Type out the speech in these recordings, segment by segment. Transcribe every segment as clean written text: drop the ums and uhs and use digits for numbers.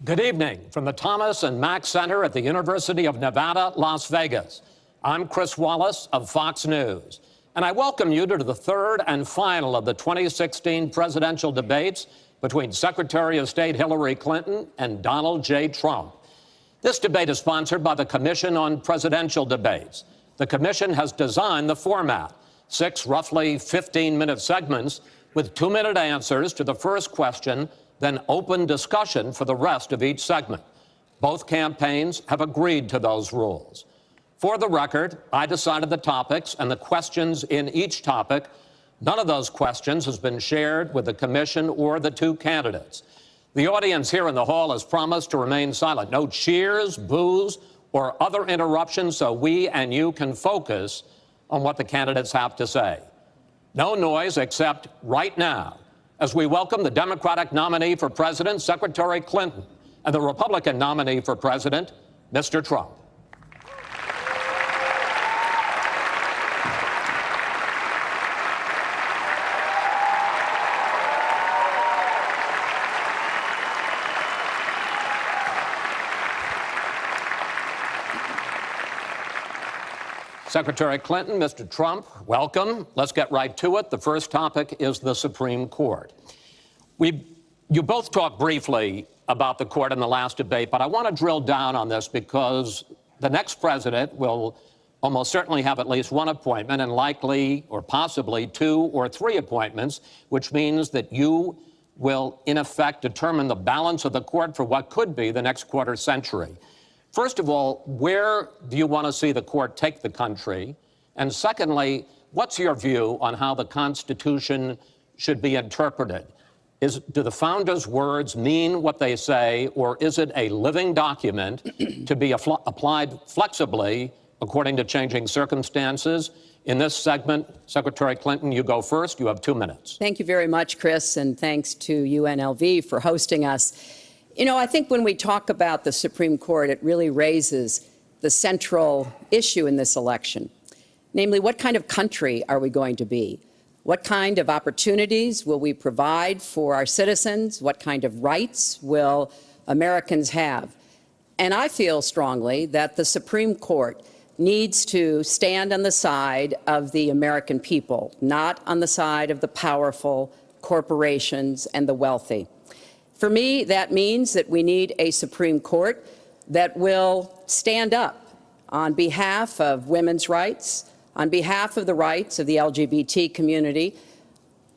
Good evening from the Thomas and Mack Center at the University of Nevada, Las Vegas. I'm Chris Wallace of Fox News, and I welcome you to the third and final of the 2016 presidential debates between Secretary of State Hillary Clinton and Donald J. Trump. This debate is sponsored by the Commission on Presidential Debates. The commission has designed the format, 6 roughly 15-minute segments with 2-minute answers to the first question, then open discussion for the rest of each segment. Both campaigns have agreed to those rules. For the record, I decided the topics and the questions in each topic. None of those questions has been shared with the commission or the two candidates. The audience here in the hall has promised to remain silent. No cheers, boos, or other interruptions so we and you can focus on what the candidates have to say. No noise except right now, as we welcome the Democratic nominee for president, Secretary Clinton, and the Republican nominee for president, Mr. Trump. Secretary Clinton, Mr. Trump, welcome. Let's get right to it. The first topic is the Supreme Court. You both talked briefly about the court in the last debate, but I want to drill down on this because the next president will almost certainly have at least one appointment and likely or possibly 2 or 3 appointments, which means that you will, in effect, determine the balance of the court for what could be the next quarter century. First of all, where do you want to see the court take the country? And secondly, what's your view on how the Constitution should be interpreted? Do the founders' words mean what they say, or is it a living document to be applied flexibly according to changing circumstances? In this segment, Secretary Clinton, you go first. You have 2 minutes. Thank you very much, Chris, and thanks to UNLV for hosting us. You know, I think when we talk about the Supreme Court, it really raises the central issue in this election. Namely, what kind of country are we going to be? What kind of opportunities will we provide for our citizens? What kind of rights will Americans have? And I feel strongly that the Supreme Court needs to stand on the side of the American people, not on the side of the powerful, corporations, and the wealthy. For me, that means that we need a Supreme Court that will stand up on behalf of women's rights, on behalf of the rights of the LGBT community,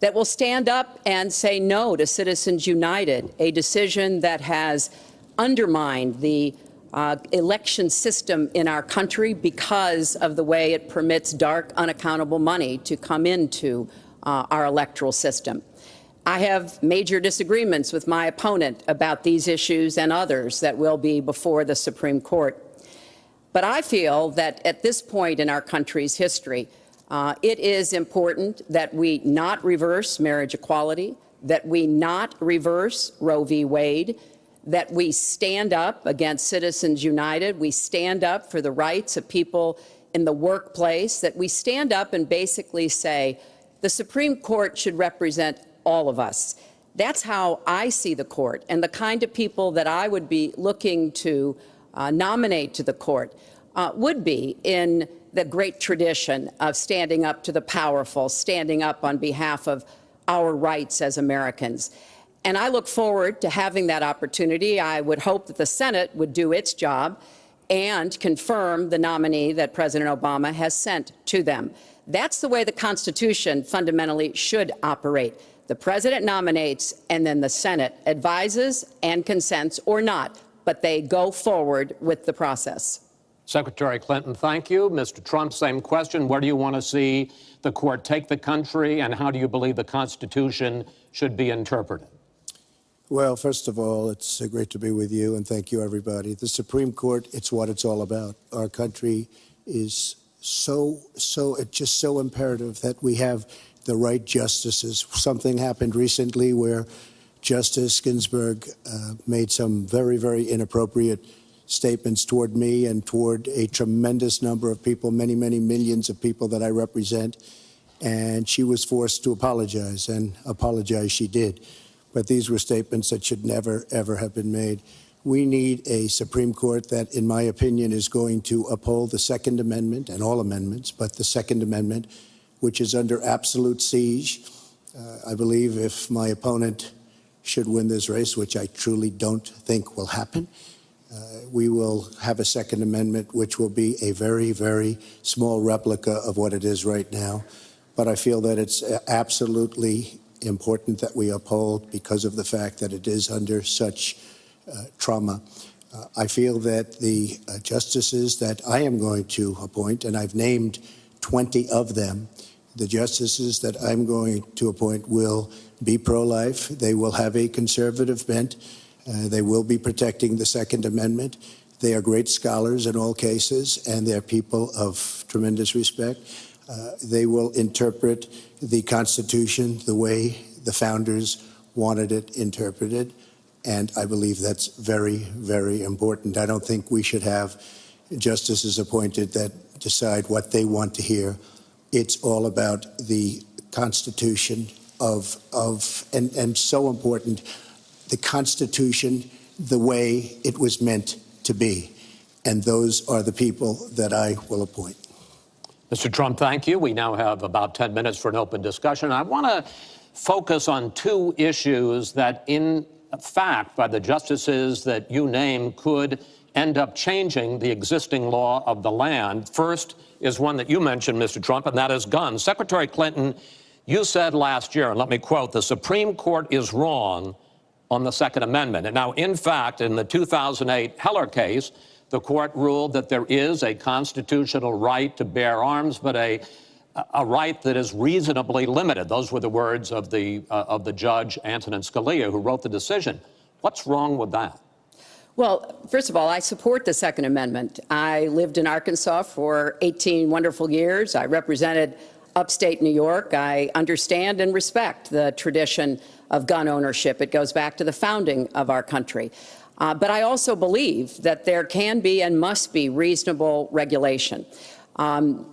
that will stand up and say no to Citizens United, a decision that has undermined the election system in our country because of the way it permits dark, unaccountable money to come into our electoral system. I have major disagreements with my opponent about these issues and others that will be before the Supreme Court. But I feel that at this point in our country's history, it is important that we not reverse marriage equality, that we not reverse Roe v. Wade, that we stand up against Citizens United, we stand up for the rights of people in the workplace, that we stand up and basically say the Supreme Court should represent all of us. That's how I see the court, and the kind of people that I would be looking to nominate to the court would be in the great tradition of standing up to the powerful, standing up on behalf of our rights as Americans. And I look forward to having that opportunity. I would hope that the Senate would do its job and confirm the nominee that President Obama has sent to them. That's the way the Constitution fundamentally should operate. The president nominates, and then the Senate advises and consents or not, but they go forward with the process. Secretary Clinton, thank you. Mr. Trump, same question. Where do you want to see the court take the country, and how do you believe the Constitution should be interpreted? Well, first of all, it's great to be with you, and thank you, everybody. The Supreme Court, it's what it's all about. Our country is it's just so imperative that we have the right justices. Something happened recently where Justice Ginsburg made some very, very inappropriate statements toward me and toward a tremendous number of people, many, many millions of people that I represent. And she was forced to apologize, and apologize she did. But these were statements that should never, ever have been made. We need a Supreme Court that, in my opinion, is going to uphold the Second Amendment and all amendments, but the Second Amendment, which is under absolute siege. I believe if my opponent should win this race, which I truly don't think will happen, we will have a Second Amendment which will be a very, very small replica of what it is right now. But I feel that it's absolutely important that we uphold because of the fact that it is under such trauma. I feel that the justices that I am going to appoint, and I've named 20 of them, the justices that I'm going to appoint will be pro-life. They will have a conservative bent. They will be protecting the Second Amendment. They are great scholars in all cases, and they're people of tremendous respect. They will interpret the Constitution the way the founders wanted it interpreted, and I believe that's very, very important. I don't think we should have justices appointed that decide what they want to hear. It's all about the Constitution and so important, the Constitution the way it was meant to be. And those are the people that I will appoint. Mr. Trump, thank you. We now have about 10 minutes for an open discussion. I want to focus on two issues that, in fact, by the justices that you name, could end up changing the existing law of the land. First is one that you mentioned, Mr. Trump, and that is guns. Secretary Clinton, you said last year, and let me quote, "The Supreme Court is wrong on the Second Amendment." And now, in fact, in the 2008 Heller case, the court ruled that there is a constitutional right to bear arms, but a right that is reasonably limited. Those were the words of the judge, Antonin Scalia, who wrote the decision. What's wrong with that? Well, first of all, I support the Second Amendment. I lived in Arkansas for 18 wonderful years. I represented upstate New York. I understand and respect the tradition of gun ownership. It goes back to the founding of our country. But I also believe that there can be and must be reasonable regulation.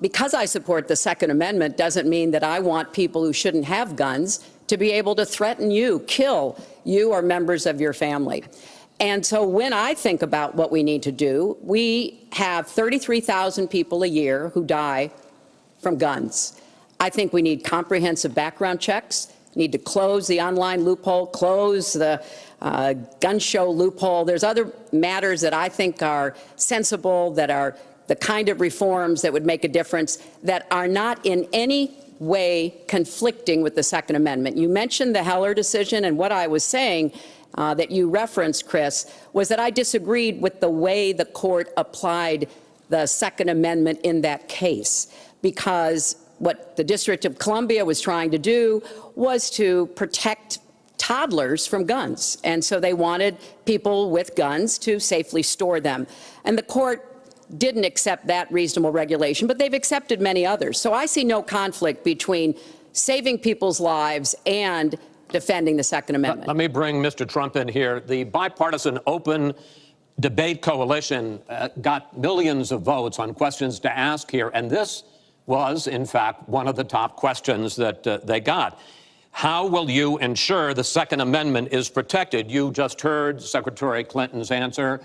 Because I support the Second Amendment doesn't mean that I want people who shouldn't have guns to be able to threaten you, kill you or members of your family. And so when I think about what we need to do, we have 33,000 people a year who die from guns. I think we need comprehensive background checks, need to close the online loophole, close the gun show loophole. There's other matters that I think are sensible, that are the kind of reforms that would make a difference, that are not in any way conflicting with the Second Amendment. You mentioned the Heller decision, and what I was saying that you referenced, Chris, was that I disagreed with the way the court applied the Second Amendment in that case, because what the District of Columbia was trying to do was to protect toddlers from guns. And so they wanted people with guns to safely store them. And the court didn't accept that reasonable regulation, but they've accepted many others. So I see no conflict between saving people's lives and defending the Second Amendment. Let me bring Mr. Trump in here. The Bipartisan Open Debate Coalition got millions of votes on questions to ask here, and this was, in fact, one of the top questions that they got. How will you ensure the Second Amendment is protected? You just heard Secretary Clinton's answer.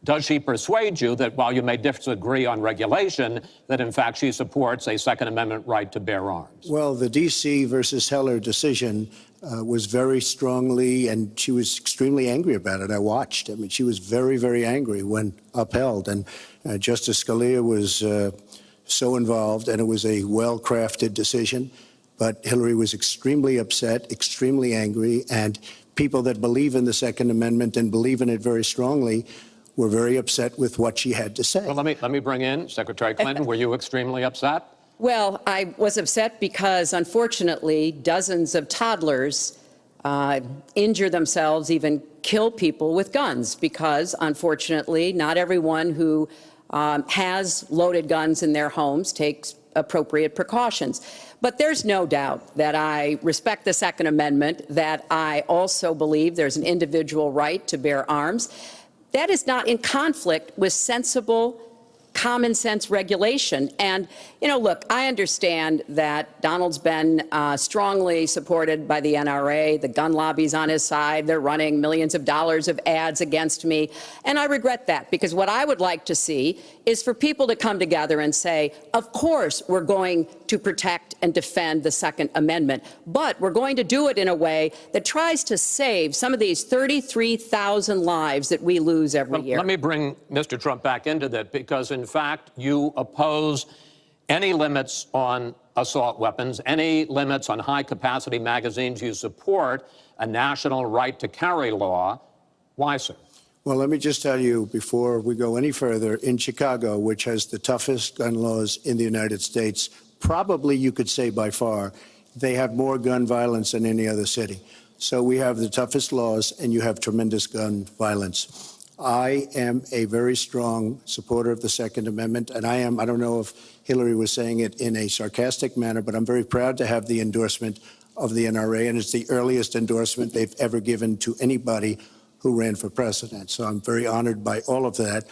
Does she persuade you that while you may disagree on regulation, that in fact she supports a Second Amendment right to bear arms? Well, the D.C. versus Heller decision was very strongly, and she was extremely angry about it. I watched. I mean, she was very, very angry when upheld. And Justice Scalia was so involved, and it was a well-crafted decision. But Hillary was extremely upset, extremely angry, and people that believe in the Second Amendment and believe in it very strongly were very upset with what she had to say. Well, let me bring in Secretary Clinton. Were you extremely upset? Well, I was upset because, unfortunately, dozens of toddlers injure themselves, even kill people with guns, because, unfortunately, not everyone who has loaded guns in their homes takes appropriate precautions. But there's no doubt that I respect the Second Amendment, that I also believe there's an individual right to bear arms. That is not in conflict with sensible common sense regulation. And, you know, look, I understand that Donald's been strongly supported by the NRA. The gun lobby's on his side. They're running millions of dollars of ads against me. And I regret that, because what I would like to see is for people to come together and say, of course, we're going to protect and defend the Second Amendment, but we're going to do it in a way that tries to save some of these 33,000 lives that we lose every year. Let me bring Mr. Trump back into that, because in fact, you oppose any limits on assault weapons, any limits on high-capacity magazines. You support a national right to carry law. Why, sir? Well, let me just tell you, before we go any further, in Chicago, which has the toughest gun laws in the United States, probably you could say by far, they have more gun violence than any other city. So we have the toughest laws, and you have tremendous gun violence. I am a very strong supporter of the Second Amendment, and I don't know if Hillary was saying it in a sarcastic manner, but I'm very proud to have the endorsement of the NRA, and it's the earliest endorsement they've ever given to anybody who ran for president. So I'm very honored by all of that.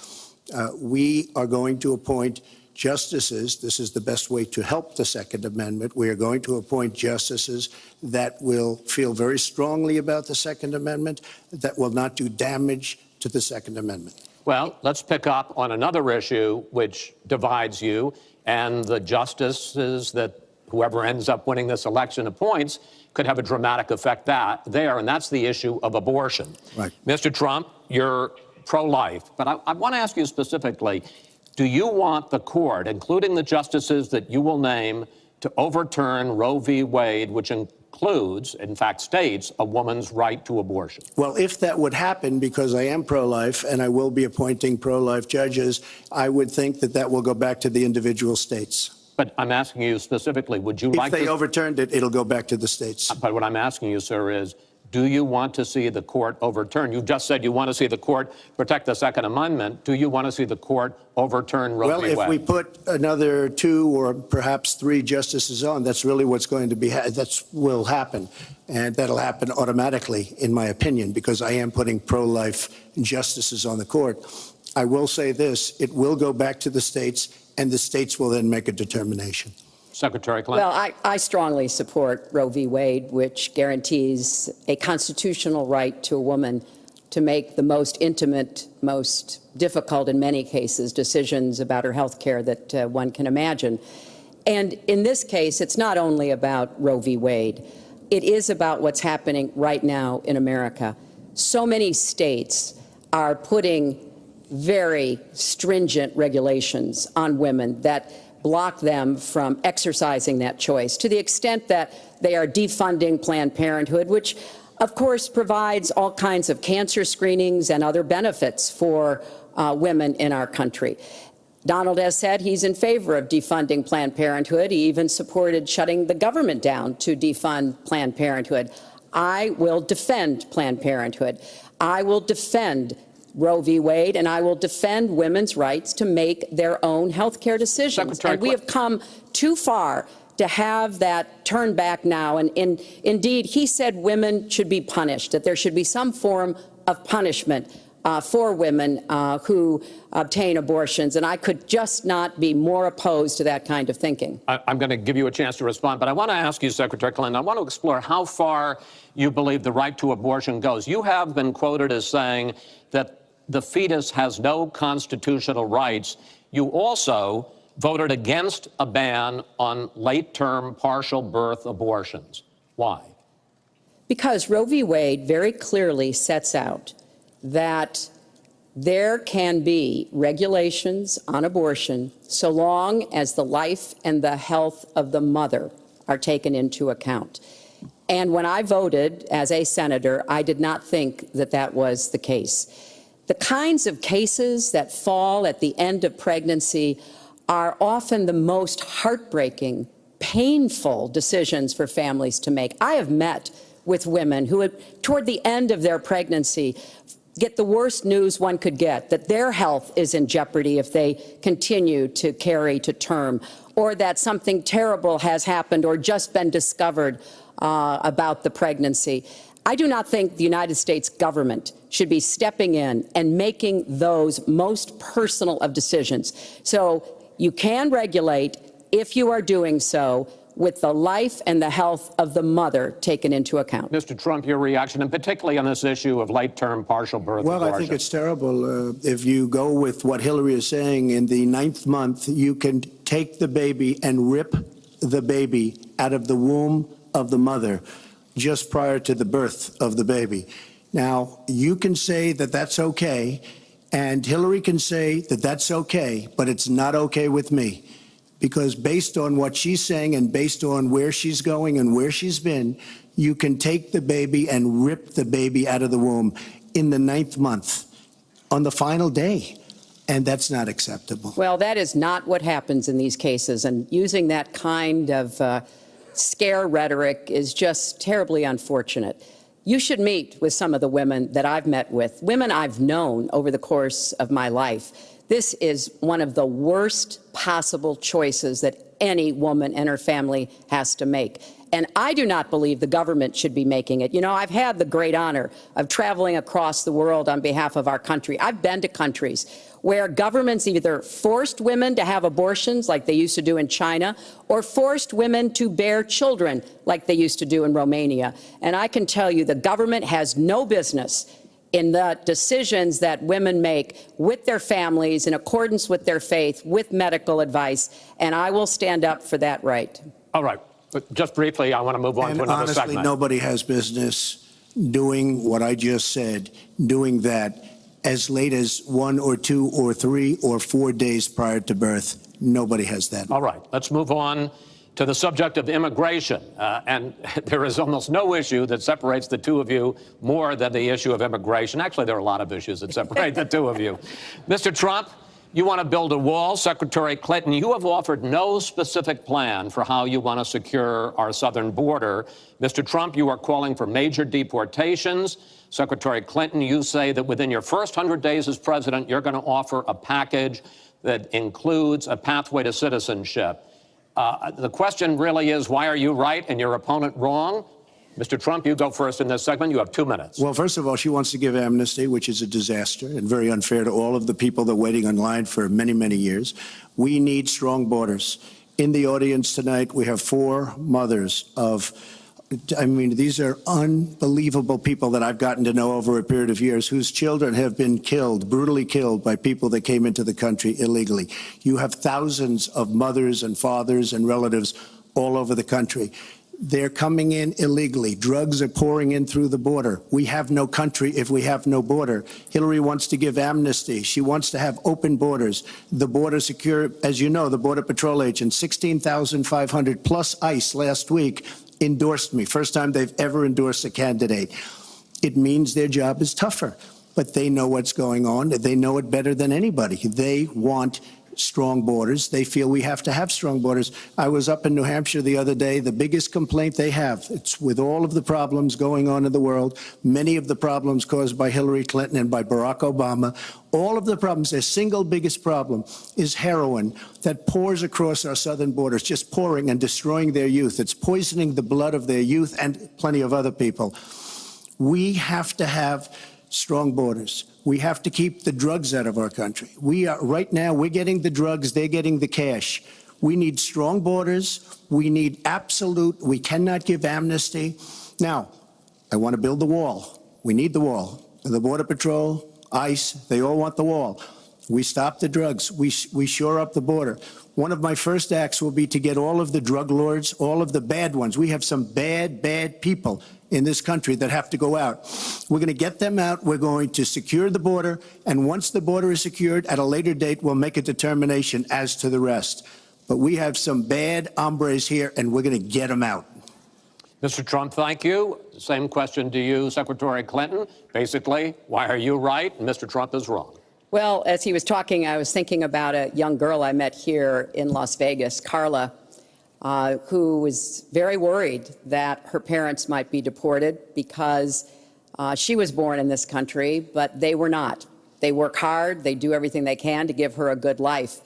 We are going to appoint justices. This is the best way to help the Second Amendment. We are going to appoint justices that will feel very strongly about the Second Amendment, that will not do damage to the Second Amendment. Well, let's pick up on another issue which divides you and the justices that whoever ends up winning this election appoints could have a dramatic effect there, and that's the issue of abortion. Right. Mr. Trump, you're pro-life, but I want to ask you specifically, do you want the court, including the justices that you will name, to overturn Roe v. Wade, which includes, in fact, states a woman's right to abortion? Well, if that would happen, because I am pro-life and I will be appointing pro-life judges, I would think that that will go back to the individual states. But I'm asking you specifically, would you like to... If they overturned it, it'll go back to the states. But what I'm asking you, sir, is do you want to see the court overturn? You just said you want to see the court protect the Second Amendment. Do you want to see the court overturn Roe v. Wade? Well, if we put another 2 or perhaps 3 justices on, that's really what's going to be, that will happen. And that'll happen automatically, in my opinion, because I am putting pro-life justices on the court. I will say this, it will go back to the states, and the states will then make a determination. Secretary Clinton. Well, I strongly support Roe v. Wade, which guarantees a constitutional right to a woman to make the most intimate, most difficult in many cases, decisions about her health care that one can imagine. And in this case, it's not only about Roe v. Wade. It is about what's happening right now in America. So many states are putting very stringent regulations on women that block them from exercising that choice, to the extent that they are defunding Planned Parenthood, which, of course, provides all kinds of cancer screenings and other benefits for women in our country. Donald has said he's in favor of defunding Planned Parenthood. He even supported shutting the government down to defund Planned Parenthood. I will defend Planned Parenthood. I will defend Roe v. Wade, and I will defend women's rights to make their own health care decisions. And we have come too far to have that turned back now. And indeed, he said women should be punished, that there should be some form of punishment for women who obtain abortions. And I could just not be more opposed to that kind of thinking. I'm going to give you a chance to respond, but I want to ask you, Secretary Clinton, I want to explore how far you believe the right to abortion goes. You have been quoted as saying that the fetus has no constitutional rights. You also voted against a ban on late-term partial birth abortions. Why? Because Roe v. Wade very clearly sets out that there can be regulations on abortion so long as the life and the health of the mother are taken into account. And when I voted as a senator, I did not think that that was the case. The kinds of cases that fall at the end of pregnancy are often the most heartbreaking, painful decisions for families to make. I have met with women who, toward the end of their pregnancy, get the worst news one could get, that their health is in jeopardy if they continue to carry to term, or that something terrible has happened or just been discovered about the pregnancy. I do not think the United States government should be stepping in and making those most personal of decisions. So you can regulate if you are doing so with the life and the health of the mother taken into account. Mr. Trump, your reaction, and particularly on this issue of late-term partial birth Well, abortion. I think it's terrible. If you go with what Hillary is saying, in the 9th month, you can take the baby and rip the baby out of the womb of the mother just prior to the birth of the baby. Now, you can say that that's okay, and Hillary can say that that's okay, but it's not okay with me. Because based on what she's saying and based on where she's going and where she's been, you can take the baby and rip the baby out of the womb in the 9th month on the final day. And that's not acceptable. Well, that is not what happens in these cases. And using that kind of scare rhetoric is just terribly unfortunate. You should meet with some of the women that I've met with, women I've known over the course of my life. This is one of the worst possible choices that any woman and her family has to make. And I do not believe the government should be making it. You know, I've had the great honor of traveling across the world on behalf of our country. I've been to countries where governments either forced women to have abortions like they used to do in China, or forced women to bear children like they used to do in Romania. And I can tell you the government has no business in the decisions that women make with their families in accordance with their faith, with medical advice, and I will stand up for that right. All right. But just briefly, I want to move on to another honestly, segment. Nobody has business doing what I just said, doing that as late as 1 or 2 or 3 or 4 days prior to birth. Nobody has that. All right. Let's move on to the subject of immigration. And there is almost no issue that separates the two of you more than the issue of immigration. Actually, there are a lot of issues that separate the two of you. Mr. Trump, you want to build a wall. Secretary Clinton, you have offered no specific plan for how you want to secure our southern border. Mr. Trump, you are calling for major deportations. Secretary Clinton, you say that within your first 100 days as president, you're going to offer a package that includes a pathway to citizenship. The question really is, why are you right and your opponent wrong? Mr. Trump, you go first in this segment. You have 2 minutes. Well, first of all, she wants to give amnesty, which is a disaster and very unfair to all of the people that are waiting in line for many, many years. We need strong borders. In the audience tonight, we have 4 mothers of, I mean, these are unbelievable people that I've gotten to know over a period of years whose children have been killed, brutally killed by people that came into the country illegally. You have thousands of mothers and fathers and relatives all over the country. They're coming in illegally. Drugs are pouring in through the border. We have no country if we have no border. Hillary wants to give amnesty. She wants to have open borders. The border secure, as you know, the Border Patrol agents, 16,500 plus ICE last week endorsed me. First time they've ever endorsed a candidate. It means their job is tougher, but they know what's going on. They know it better than anybody. They want strong borders. They feel we have to have strong borders. I was up in New Hampshire the other day. The biggest complaint they have, it's with all of the problems going on in the world, many of the problems caused by Hillary Clinton and by Barack Obama, all of the problems, their single biggest problem is heroin that pours across our southern borders, just pouring and destroying their youth. It's poisoning the blood of their youth and plenty of other people. We have to have strong borders. We have to keep the drugs out of our country. Right now, we're getting the drugs, they're getting the cash. We need strong borders. We need we cannot give amnesty. Now, I want to build the wall. We need the wall. The Border Patrol, ICE, they all want the wall. We stop the drugs. We shore up the border. One of my first acts will be to get all of the drug lords, all of the bad ones. We have some bad, bad people in this country that have to go out. We're going to get them out. We're going to secure the border. And once the border is secured, at a later date, we'll make a determination as to the rest. But we have some bad hombres here, and we're going to get them out. Mr. Trump, thank you. Same question to you, Secretary Clinton. Basically, why are you right and Mr. Trump is wrong? Well, as he was talking, I was thinking about a young girl I met here in Las Vegas, Carla, who was very worried that her parents might be deported because she was born in this country, but they were not. They work hard. They do everything they can to give her a good life.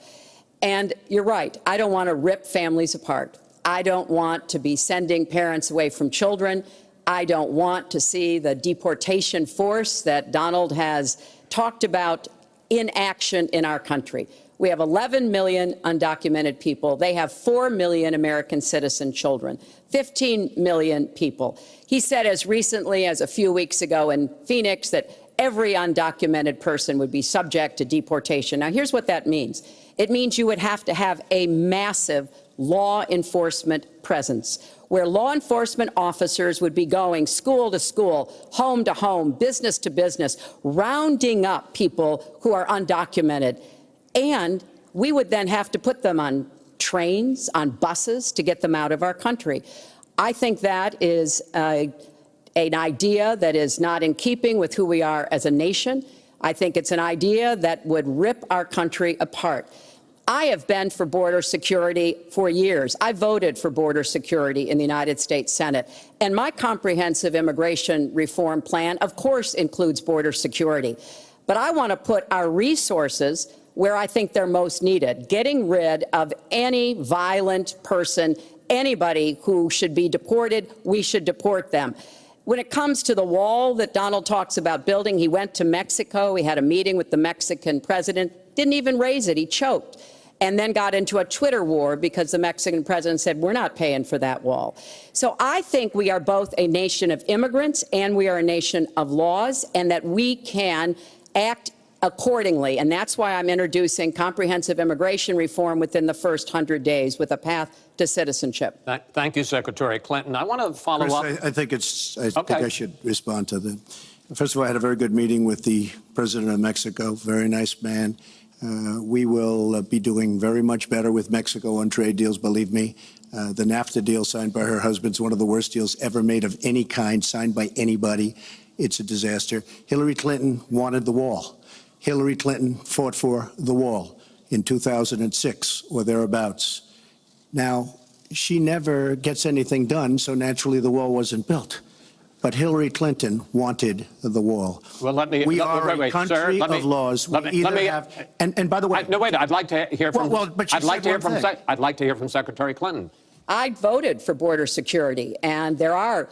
And you're right. I don't want to rip families apart. I don't want to be sending parents away from children. I don't want to see the deportation force that Donald has talked about in action in our country. We have 11 million undocumented people. They have 4 million American citizen children, 15 million people. He said as recently as a few weeks ago in Phoenix that every undocumented person would be subject to deportation. Now, here's what that means. It means you would have to have a massive law enforcement presence, where law enforcement officers would be going school to school, home to home, business to business, rounding up people who are undocumented. And we would then have to put them on trains, on buses to get them out of our country. I think that is an idea that is not in keeping with who we are as a nation. I think it's an idea that would rip our country apart. I have been for border security for years. I voted for border security in the United States Senate. And my comprehensive immigration reform plan, of course, includes border security. But I want to put our resources where I think they're most needed, getting rid of any violent person, anybody who should be deported, we should deport them. When it comes to the wall that Donald talks about building, he went to Mexico. He had a meeting with the Mexican president, didn't even raise it. He choked, and then got into a Twitter war because the Mexican president said, we're not paying for that wall. So I think we are both a nation of immigrants and we are a nation of laws, and that we can act accordingly. And that's why I'm introducing comprehensive immigration reform within the first 100 days with a path to citizenship. Thank you, Secretary Clinton. I want to follow up. I think I should respond to that. First of all, I had a very good meeting with the president of Mexico, very nice man. We will be doing very much better with Mexico on trade deals, believe me. The NAFTA deal signed by her husband is one of the worst deals ever made of any kind, signed by anybody. It's a disaster. Hillary Clinton wanted the wall. Hillary Clinton fought for the wall in 2006 or thereabouts. Now, she never gets anything done, so naturally the wall wasn't built. But Hillary Clinton wanted the wall. Well, let me. We are a country of laws. And by the way, no, wait. I'd like to hear from. I'd like to hear from Secretary Clinton. I voted for border security, and there are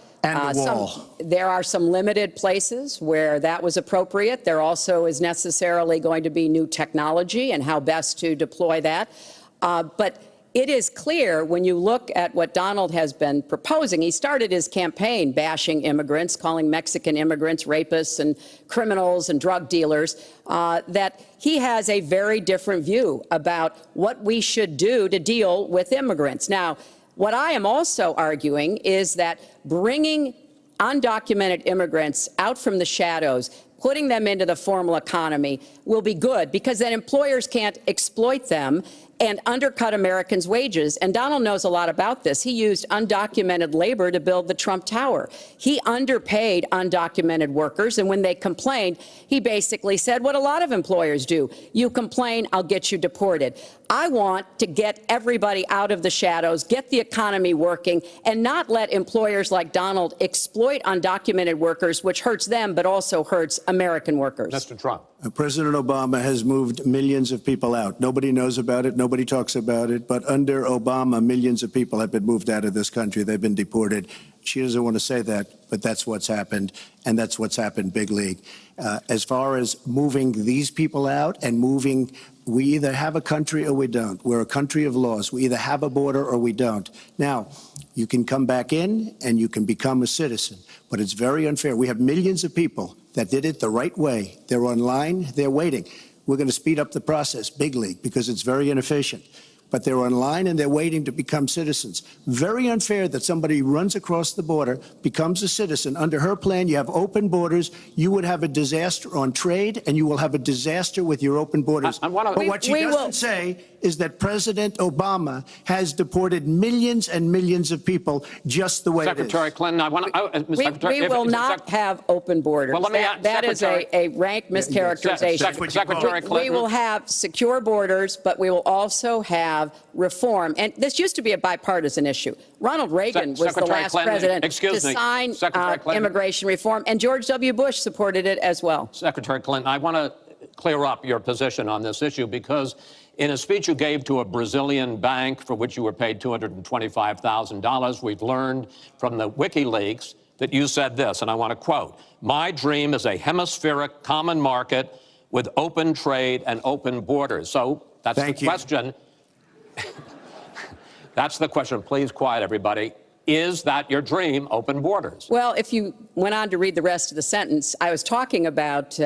some limited places where that was appropriate. There also is necessarily going to be new technology and how best to deploy that. But it is clear when you look at what Donald has been proposing. He started his campaign bashing immigrants, calling Mexican immigrants rapists and criminals and drug dealers, that he has a very different view about what we should do to deal with immigrants. Now, what I am also arguing is that bringing undocumented immigrants out from the shadows, putting them into the formal economy will be good, because then employers can't exploit them and undercut Americans' wages. And Donald knows a lot about this. He used undocumented labor to build the Trump Tower. He underpaid undocumented workers, and when they complained, he basically said what a lot of employers do. You complain, I'll get you deported. I want to get everybody out of the shadows, get the economy working, and not let employers like Donald exploit undocumented workers, which hurts them but also hurts American workers. Mr. Trump. President Obama has moved millions of people out. Nobody knows about it. Nobody talks about it. But under Obama, millions of people have been moved out of this country. They've been deported. She doesn't want to say that, but that's what's happened, and that's what's happened big league. As far as moving these people out and moving, we either have a country or we don't. We're a country of laws. We either have a border or we don't. Now, you can come back in and you can become a citizen, but it's very unfair. We have millions of people that did it the right way. They're online, they're waiting. We're going to speed up the process, big league, because it's very inefficient. But they're online and they're waiting to become citizens. Very unfair that somebody runs across the border, becomes a citizen. Under her plan, you have open borders. You would have a disaster on trade, and you will have a disaster with your open borders. But what she doesn't say is that President Obama has deported millions and millions of people just the way it is. Secretary Clinton, I want to... We will not have open borders. Well, that is a rank mischaracterization. Secretary Clinton. We will have secure borders, but we will also have reform. And this used to be a bipartisan issue. Ronald Reagan was the last president to sign immigration reform, and George W. Bush supported it as well. Secretary Clinton, I want to clear up your position on this issue, because in a speech you gave to a Brazilian bank for which you were paid $225,000, we've learned from the WikiLeaks that you said this, and I want to quote, "My dream is a hemispheric common market with open trade and open borders." So that's the question. That's the question. Please quiet, everybody. Is that your dream, open borders? Well, if you went on to read the rest of the sentence, I was talking about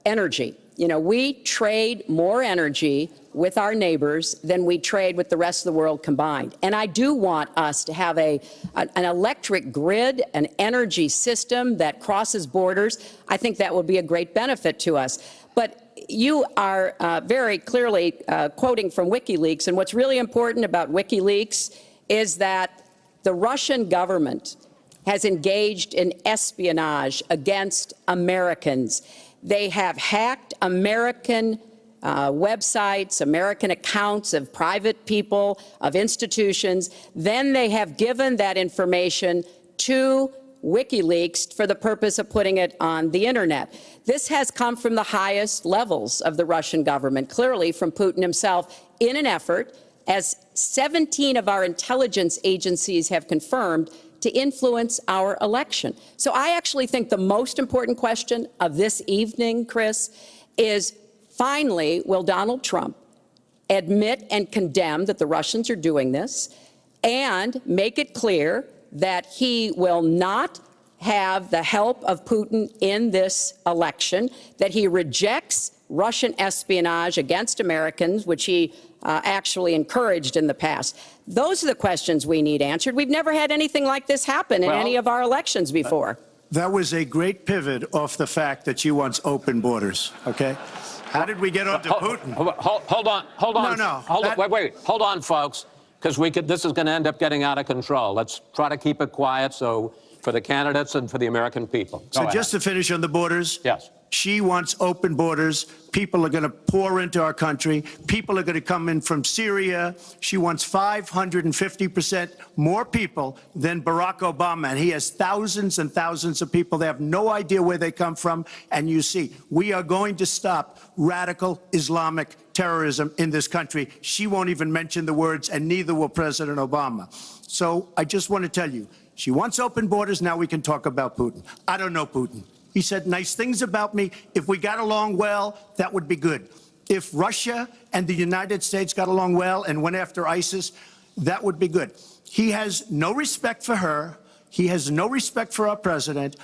energy. You know, we trade more energy with our neighbors than we trade with the rest of the world combined. And I do want us to have an electric grid, an energy system that crosses borders. I think that would be a great benefit to us. But you are very clearly quoting from WikiLeaks. And what's really important about WikiLeaks is that the Russian government has engaged in espionage against Americans. They have hacked American websites, American accounts of private people, of institutions. Then they have given that information to WikiLeaks for the purpose of putting it on the internet. This has come from the highest levels of the Russian government, clearly from Putin himself, in an effort, as 17 of our intelligence agencies have confirmed, to influence our election. So I actually think the most important question of this evening, Chris, is finally, will Donald Trump admit and condemn that the Russians are doing this and make it clear that he will not have the help of Putin in this election, that he rejects Russian espionage against Americans, which he actually encouraged in the past. Those are the questions we need answered. We've never had anything like this happen in any of our elections before. That was a great pivot off the fact that she wants open borders, okay? How did we get on to Putin? Hold on. No. Wait. Hold on, folks, because this is going to end up getting out of control. Let's try to keep it quiet for the candidates and for the American people. So just to finish on the borders. Yes. She wants open borders. People are going to pour into our country. People are going to come in from Syria. She wants 550% more people than Barack Obama. And he has thousands and thousands of people. They have no idea where they come from. And you see, we are going to stop radical Islamic terrorism in this country. She won't even mention the words, and neither will President Obama. So I just want to tell you, she wants open borders. Now we can talk about Putin. I don't know Putin. He said nice things about me. If we got along well, that would be good. If Russia and the United States got along well and went after ISIS, that would be good. He has no respect for her. He has no respect for our president.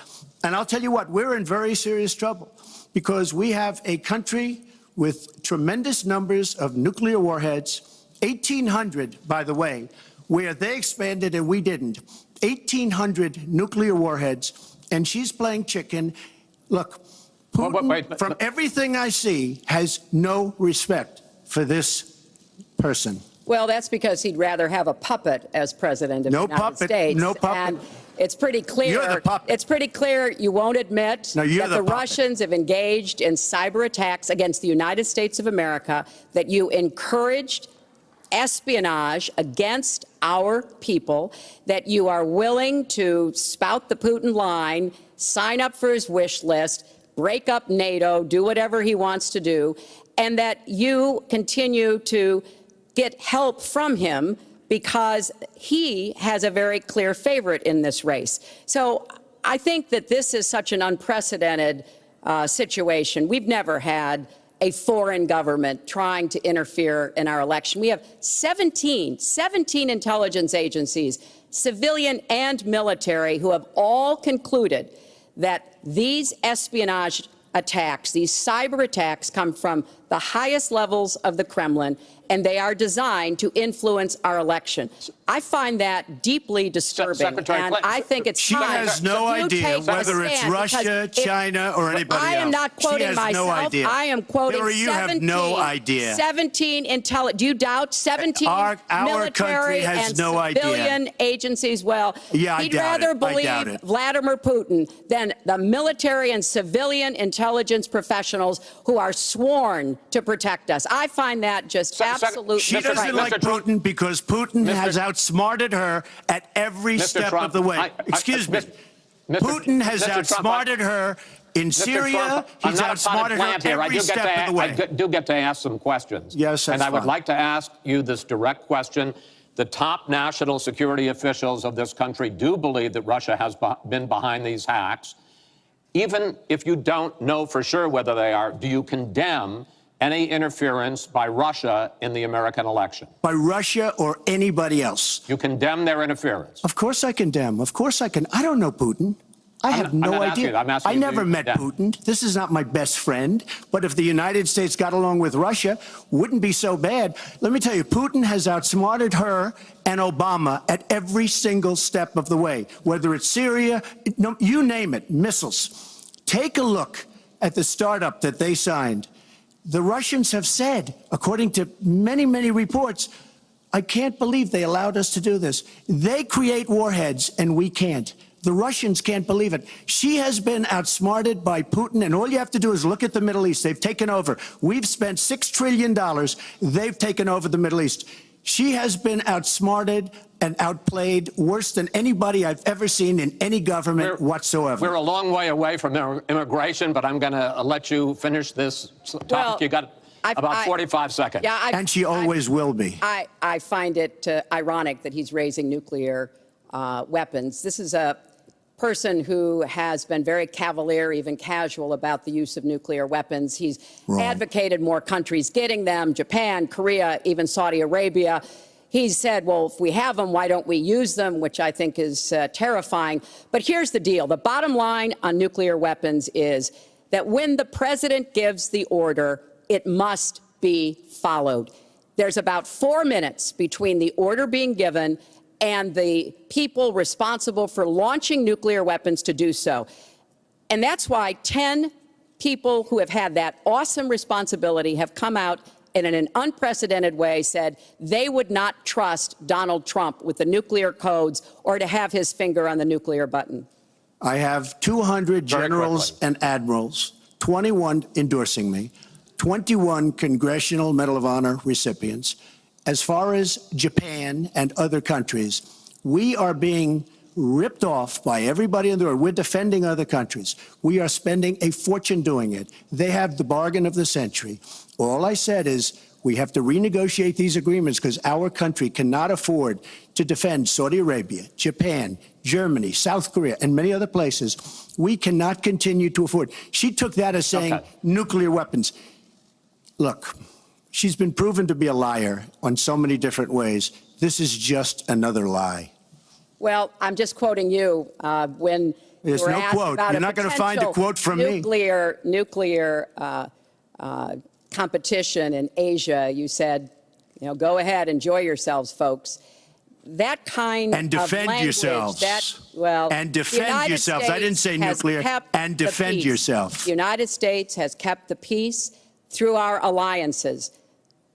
And I'll tell you what, we're in very serious trouble because we have a country with tremendous numbers of nuclear warheads, 1,800, by the way, where they expanded and we didn't. 1,800 nuclear warheads. And she's playing chicken. Look, Putin, from everything I see, has no respect for this person. Well, that's because he'd rather have a puppet as president of the United States. No puppet. And it's pretty clear. You're the puppet. It's pretty clear you won't admit that the Russians have engaged in cyber attacks against the United States of America, that you encouraged espionage against our people, that you are willing to spout the Putin line, sign up for his wish list, break up NATO, do whatever he wants to do, and that you continue to get help from him because he has a very clear favorite in this race. So I think that this is such an unprecedented situation. We've never had a foreign government trying to interfere in our election. We have 17 intelligence agencies, civilian and military, who have all concluded that these espionage attacks, these cyber attacks, come from the highest levels of the Kremlin, and they are designed to influence our election. I find that deeply disturbing, and I think it's time. She has no idea whether it's Russia, China, or anybody else. I am not quoting myself. No idea. I am quoting Hillary, you have no idea. 17 do you doubt 17 military and civilian agencies? Well, yeah, he'd rather believe Vladimir Putin than the military and civilian intelligence professionals who are sworn to protect us. I find that just absolutely. She doesn't like Putin because Putin has outsmarted her at every step of the way. Excuse me. Putin has outsmarted her in Syria. He's outsmarted her every step of the way. I do get to ask some questions. Yes, that's And I would like to ask you this direct question. The top national security officials of this country do believe that Russia has been behind these hacks. Even if you don't know for sure whether they are, do you condemn any interference by Russia in the American election? By Russia or anybody else. You condemn their interference? Of course I condemn. Of course I can. I don't know Putin. I have no idea. I never met Putin. This is not my best friend. But if the United States got along with Russia, wouldn't be so bad. Let me tell you, Putin has outsmarted her and Obama at every single step of the way, whether it's Syria, you name it, missiles. Take a look at the startup that they signed. The Russians have said, according to many, many reports, I can't believe they allowed us to do this. They create warheads and we can't. The Russians can't believe it. She has been outsmarted by Putin, and all you have to do is look at the Middle East. They've taken over. We've spent $6 trillion. They've taken over the Middle East. She has been outsmarted and outplayed worse than anybody I've ever seen in any government whatsoever. We're a long way away from immigration, but I'm going to let you finish this topic. Well, you got about 45 seconds. Yeah, and she always will be. I find it ironic that he's raising nuclear weapons. This is a person who has been very cavalier, even casual, about the use of nuclear weapons. He's advocated more countries getting them, Japan, Korea, even Saudi Arabia. He's said, well, if we have them, why don't we use them, which I think is terrifying. But here's the deal. The bottom line on nuclear weapons is that when the president gives the order, it must be followed. There's about 4 minutes between the order being given and the people responsible for launching nuclear weapons to do so. And that's why 10 people who have had that awesome responsibility have come out and in an unprecedented way said they would not trust Donald Trump with the nuclear codes or to have his finger on the nuclear button. I have 200 generals and admirals, 21 endorsing me, 21 Congressional Medal of Honor recipients. As far as Japan and other countries, we are being ripped off by everybody in the world. We're defending other countries. We are spending a fortune doing it. They have the bargain of the century. All I said is we have to renegotiate these agreements because our country cannot afford to defend Saudi Arabia, Japan, Germany, South Korea, and many other places. We cannot continue to afford. She took that as saying nuclear weapons. Look. She's been proven to be a liar on so many different ways. This is just another lie. Well, I'm just quoting you when there's you were no asked quote. about You're not going to find a quote from me. Nuclear competition in Asia. You said, you know, go ahead, enjoy yourselves, folks. That kind and defend of language, yourselves. And defend yourselves. States I didn't say nuclear. And defend yourself. The United States has kept the peace through our alliances.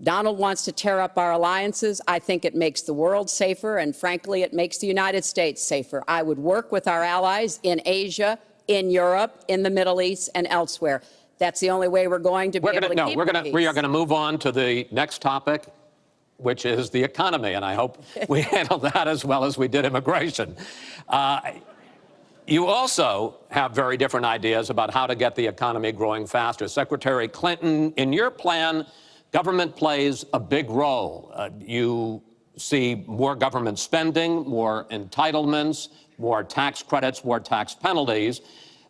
Donald wants to tear up our alliances. I think it makes the world safer, and frankly, it makes the United States safer. I would work with our allies in Asia, in Europe, in the Middle East, and elsewhere. That's the only way we're going to be able to keep the peace. We are going to move on to the next topic, which is the economy, and I hope we handle that as well as we did immigration. You also have very different ideas about how to get the economy growing faster. Secretary Clinton, in your plan, government plays a big role. You see more government spending, more entitlements, more tax credits, more tax penalties.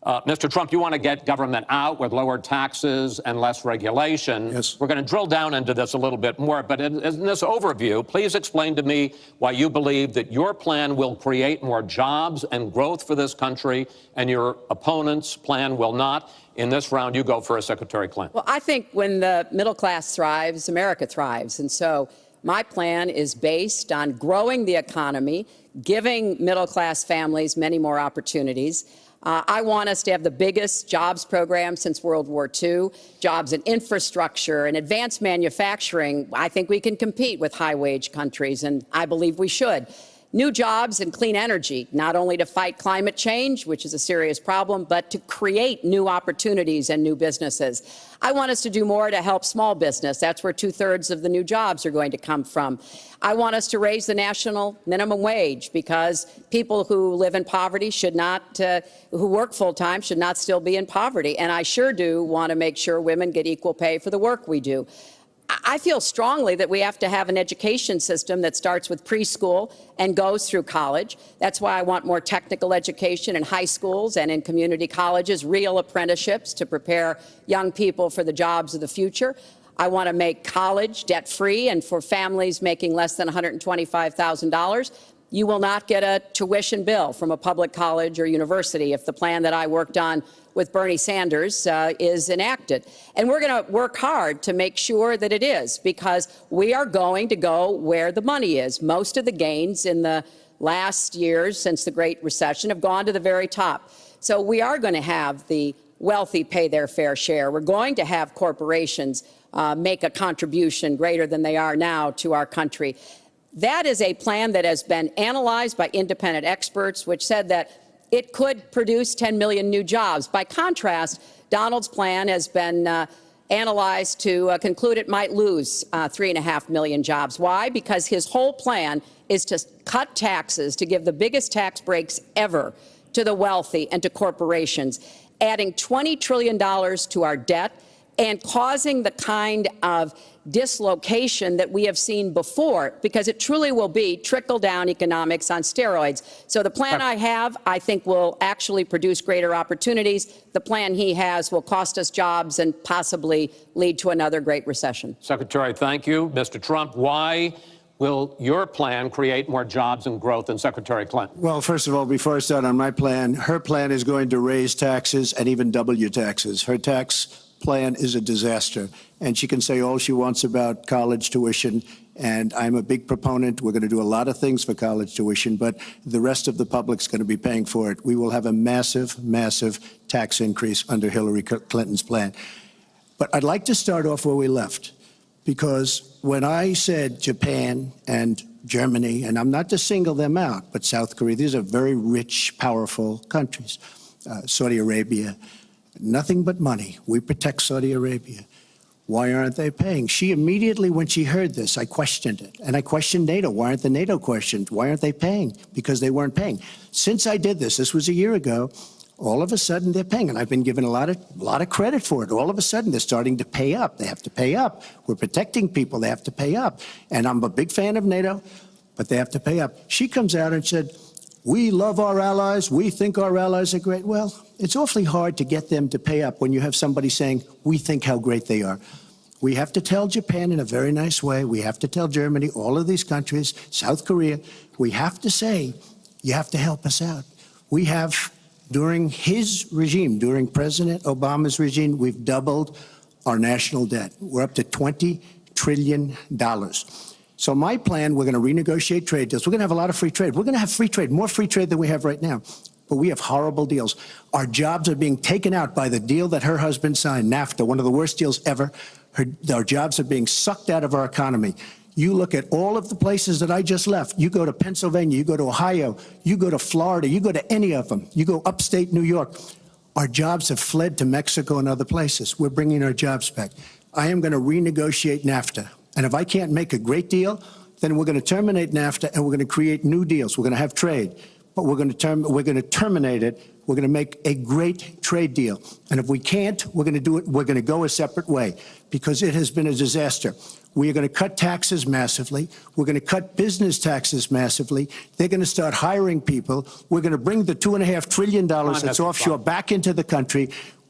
Mr. Trump, you want to get government out with lower taxes and less regulation. Yes. We're going to drill down into this a little bit more, but in this overview, please explain to me why you believe that your plan will create more jobs and growth for this country and your opponent's plan will not. In this round, you go first, Secretary Clinton. Well, I think when the middle class thrives, America thrives. And so my plan is based on growing the economy, giving middle class families many more opportunities. I want us to have the biggest jobs program since World War II, jobs in infrastructure and advanced manufacturing. I think we can compete with high-wage countries, and I believe we should. New jobs and clean energy, not only to fight climate change, which is a serious problem, but to create new opportunities and new businesses. I want us to do more to help small business. That's where 2/3 of the new jobs are going to come from. I want us to raise the national minimum wage because people who live in poverty should not, who work full-time should not still be in poverty. And I sure do want to make sure women get equal pay for the work we do. I feel strongly that we have to have an education system that starts with preschool and goes through college. That's why I want more technical education in high schools and in community colleges, real apprenticeships to prepare young people for the jobs of the future. I want to make college debt-free, and for families making less than $125,000, you will not get a tuition bill from a public college or university if the plan that I worked on with Bernie Sanders is enacted. And we're going to work hard to make sure that it is, because we are going to go where the money is. Most of the gains in the last years since the Great Recession have gone to the very top. So we are going to have the wealthy pay their fair share. We're going to have corporations make a contribution greater than they are now to our country. That is a plan that has been analyzed by independent experts, which said that it could produce 10 million new jobs. By contrast, Donald's plan has been analyzed to conclude it might lose 3.5 million jobs. Why? Because his whole plan is to cut taxes, to give the biggest tax breaks ever to the wealthy and to corporations, adding $20 trillion to our debt and causing the kind of dislocation that we have seen before, because it truly will be trickle-down economics on steroids. So the plan I have, I think, will actually produce greater opportunities. The plan he has will cost us jobs and possibly lead to another Great Recession. Secretary, thank you. Mr. Trump, why will your plan create more jobs and growth than Secretary Clinton? Well, first of all, before I start on my plan, her plan is going to raise taxes and even double your taxes. Her tax plan is a disaster, and she can say all she wants about college tuition, and I'm a big proponent. We're going to do a lot of things for college tuition, but the rest of the public's going to be paying for it. We will have a massive, massive tax increase under Hillary Clinton's plan. But I'd like to start off where we left, because when I said Japan and Germany, and I'm not to single them out, but South Korea, these are very rich, powerful countries. Saudi Arabia, nothing but money. We protect Saudi Arabia. Why aren't they paying? She immediately, when she heard this, I questioned it. And I questioned NATO. Why aren't the NATO questioned? Why aren't they paying? Because they weren't paying. Since I did this was a year ago, all of a sudden they're paying. And I've been given a lot of credit for it. All of a sudden they're starting to pay up. They have to pay up. We're protecting people. They have to pay up. And I'm a big fan of NATO, but they have to pay up. She comes out and said, we love our allies. We think our allies are great. Well, it's awfully hard to get them to pay up when you have somebody saying, we think how great they are. We have to tell Japan in a very nice way. We have to tell Germany, all of these countries, South Korea, we have to say, you have to help us out. We have, during his regime, during President Obama's regime, we've doubled our national debt. We're up to $20 trillion. So my plan, we're going to renegotiate trade deals. We're going to have a lot of free trade. We're going to have free trade, more free trade than we have right now. But we have horrible deals. Our jobs are being taken out by the deal that her husband signed, NAFTA, one of the worst deals ever. Our jobs are being sucked out of our economy. You look at all of the places that I just left. You go to Pennsylvania, you go to Ohio, you go to Florida, you go to any of them. You go upstate New York. Our jobs have fled to Mexico and other places. We're bringing our jobs back. I am going to renegotiate NAFTA. And if I can't make a great deal, then we're going to terminate NAFTA and we're going to create new deals. We're going to have trade, but we're going to terminate it. We're going to make a great trade deal. And if we can't, we're going to do it. We're going to go a separate way, because it has been a disaster. We are going to cut taxes massively. We're going to cut business taxes massively. They're going to start hiring people. We're going to bring the $2.5 trillion that's offshore back into the country.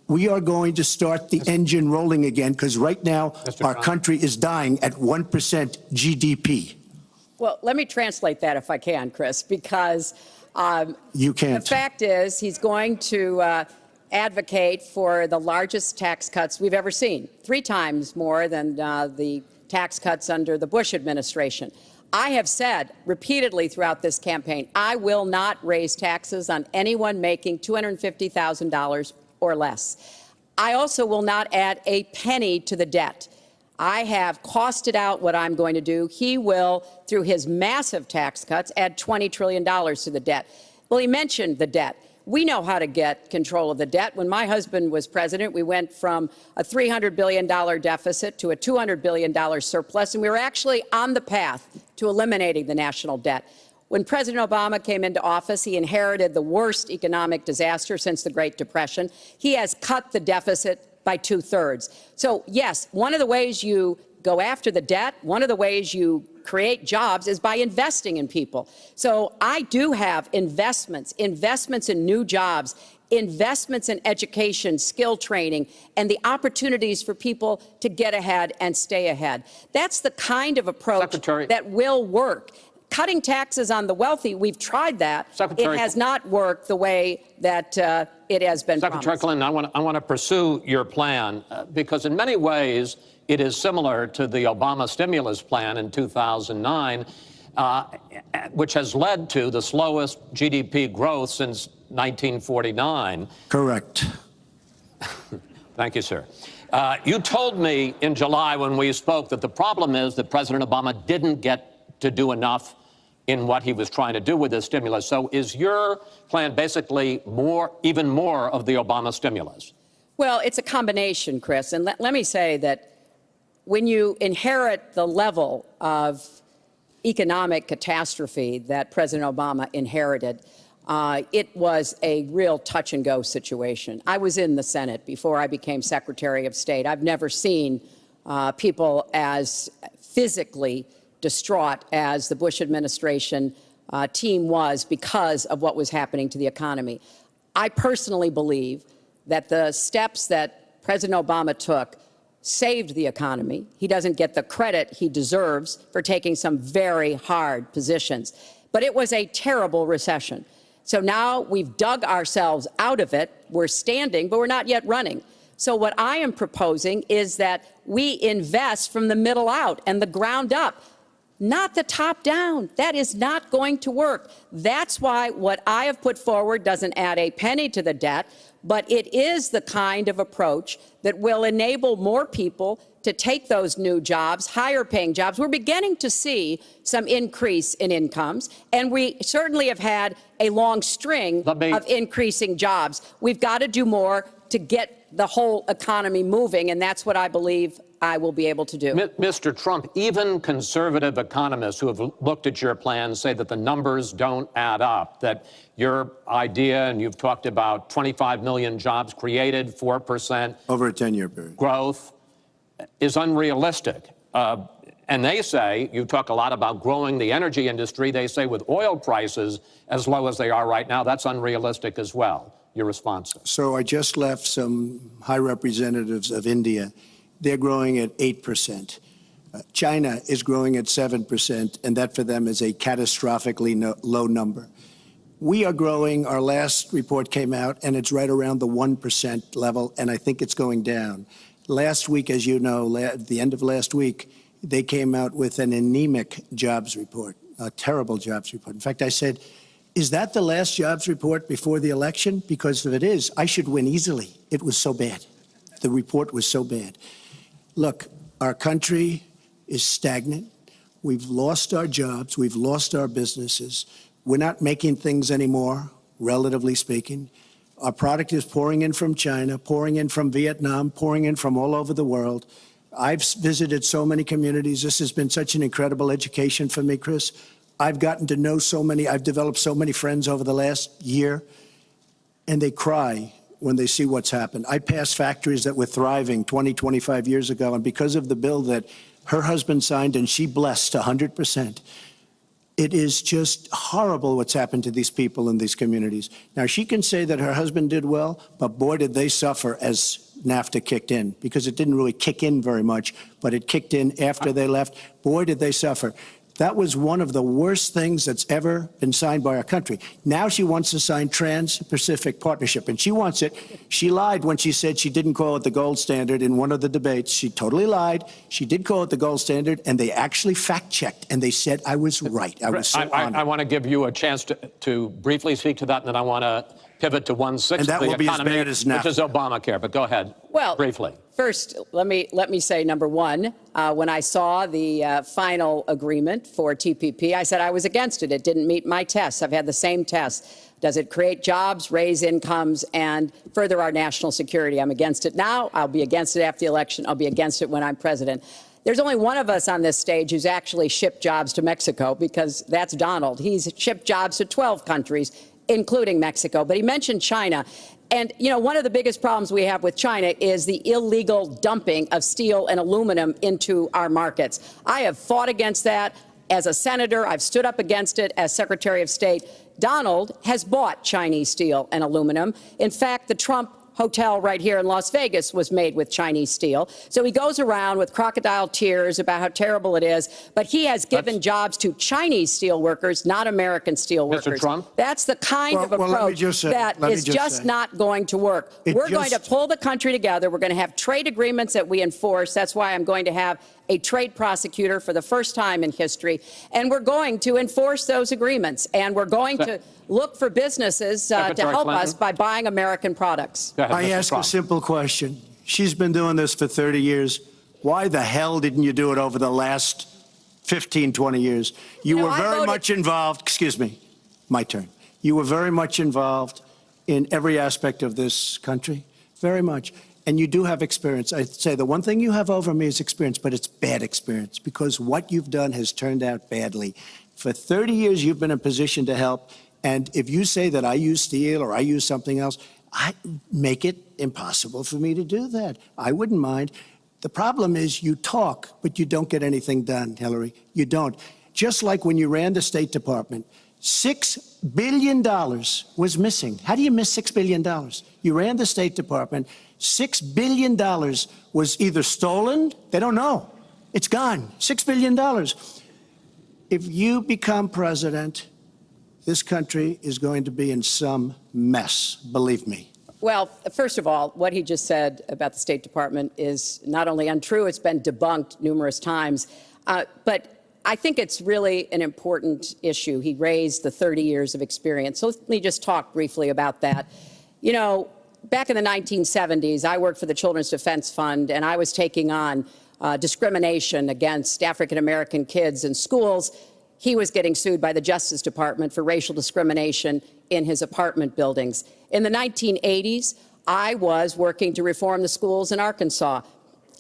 We are going to start the engine rolling again, because right now our country is dying at 1% GDP. Well, let me translate that if I can, Chris, because you can't. The fact is he's going to advocate for the largest tax cuts we've ever seen, 3 times more than the tax cuts under the Bush administration. I have said repeatedly throughout this campaign, I will not raise taxes on anyone making $250,000 or less. I also will not add a penny to the debt. I have costed out what I'm going to do. He will, through his massive tax cuts, add $20 trillion to the debt. Well, he mentioned the debt. We know how to get control of the debt. When my husband was president, we went from a $300 billion deficit to a $200 billion surplus, and we were actually on the path to eliminating the national debt. When President Obama came into office, he inherited the worst economic disaster since the Great Depression. He has cut the deficit by 2/3. So, yes, one of the ways you go after the debt, one of the ways you create jobs is by investing in people. So I do have investments in new jobs, investments in education, skill training, and the opportunities for people to get ahead and stay ahead. That's the kind of approach that will work. Cutting taxes on the wealthy, we've tried that. It has not worked the way that it has been promised. Secretary Clinton, I want to pursue your plan because in many ways it is similar to the Obama stimulus plan in 2009, which has led to the slowest GDP growth since 1949. Correct. Thank you, sir. You told me in July when we spoke that the problem is that President Obama didn't get to do enough in what he was trying to do with this stimulus. So is your plan basically even more of the Obama stimulus? Well, it's a combination, Chris. And let me say that when you inherit the level of economic catastrophe that President Obama inherited, it was a real touch-and-go situation. I was in the Senate before I became Secretary of State. I've never seen people as physically distraught as the Bush administration team was because of what was happening to the economy. I personally believe that the steps that President Obama took saved the economy. He doesn't get the credit he deserves for taking some very hard positions. But it was a terrible recession. So now we've dug ourselves out of it. We're standing, but we're not yet running. So what I am proposing is that we invest from the middle out and the ground up, not the top down. That is not going to work. That's why what I have put forward doesn't add a penny to the debt, but it is the kind of approach that will enable more people to take those new jobs, higher paying jobs. We're beginning to see some increase in incomes, and we certainly have had a long string of increasing jobs. We've got to do more to get the whole economy moving, and that's what I believe I will be able to do. Mr. Trump, even conservative economists who have looked at your plan say that the numbers don't add up, that your idea, and you've talked about 25 million jobs created, 4% over a 10-year period growth, is unrealistic. And they say, you talk a lot about growing the energy industry, they say with oil prices as low as they are right now, that's unrealistic as well. Your response? So I just left some high representatives of India. They're growing at 8%. China is growing at 7%, and that for them is a catastrophically low number. We are growing. Our last report came out, and it's right around the 1% level, and I think it's going down. Last week, as you know, at the end of last week, they came out with an anemic jobs report, a terrible jobs report. In fact, I said, is that the last jobs report before the election? Because if it is, I should win easily. It was so bad. The report was so bad. Look, our country is stagnant. We've lost our jobs. We've lost our businesses. We're not making things anymore, relatively speaking. Our product is pouring in from China, pouring in from Vietnam, pouring in from all over the world. I've visited so many communities. This has been such an incredible education for me, Chris. I've gotten to know so many. I've developed so many friends over the last year, and they cry when they see what's happened. I passed factories that were thriving 20, 25 years ago, and because of the bill that her husband signed and she blessed 100%, it is just horrible what's happened to these people in these communities. Now, she can say that her husband did well, but boy, did they suffer as NAFTA kicked in, because it didn't really kick in very much, but it kicked in after they left. Boy, did they suffer. That was one of the worst things that's ever been signed by our country. Now she wants to sign Trans-Pacific Partnership, and she wants it. She lied when she said she didn't call it the gold standard in one of the debates. She totally lied. She did call it the gold standard, and they actually fact-checked, and they said I was right. I was so honored. I want to give you a chance to briefly speak to that, and then I want to pivot to 1/6 of the economy, which is Obamacare. But go ahead, briefly. First, let me say, number one, when I saw the final agreement for TPP, I said I was against it. It didn't meet my tests. I've had the same tests. Does it create jobs, raise incomes, and further our national security? I'm against it now. I'll be against it after the election. I'll be against it when I'm president. There's only one of us on this stage who's actually shipped jobs to Mexico, because that's Donald. He's shipped jobs to 12 countries, including Mexico. But he mentioned China. And, you know, one of the biggest problems we have with China is the illegal dumping of steel and aluminum into our markets. I have fought against that. As a senator, I've stood up against it as Secretary of State. Donald has bought Chinese steel and aluminum. In fact, the Trump hotel right here in Las Vegas was made with Chinese steel. So he goes around with crocodile tears about how terrible it is, but he has given jobs to Chinese steel workers, not American steel workers. Mr. Trump? That's the kind of approach that is just not going to work. We're going to pull the country together. We're going to have trade agreements that we enforce. That's why I'm going to have a trade prosecutor for the first time in history. And we're going to enforce those agreements. And we're going to look for businesses to help us by buying American products. Go ahead, I Mr. ask Trump. a simple question. She's been doing this for 30 years. Why the hell didn't you do it over the last 15, 20 years? You were very much involved. Excuse me. My turn. You were very much involved in every aspect of this country. Very much. And you do have experience. I'd say the one thing you have over me is experience, but it's bad experience because what you've done has turned out badly. For 30 years, you've been in a position to help. And if you say that I use steel or I use something else, I make it impossible for me to do that. I wouldn't mind. The problem is you talk, but you don't get anything done, Hillary. You don't. Just like when you ran the State Department, $6 billion was missing. How do you miss $6 billion? You ran the State Department. $6 billion was either stolen, they don't know. It's gone. $6 billion. If you become president, this country is going to be in some mess, believe me. Well, first of all, what he just said about the State Department is not only untrue, it's been debunked numerous times. But I think it's really an important issue. He raised the 30 years of experience. So let me just talk briefly about that. You know, back in the 1970s, I worked for the Children's Defense Fund, and I was taking on discrimination against African-American kids in schools. He was getting sued by the Justice Department for racial discrimination in his apartment buildings. In the 1980s, I was working to reform the schools in Arkansas.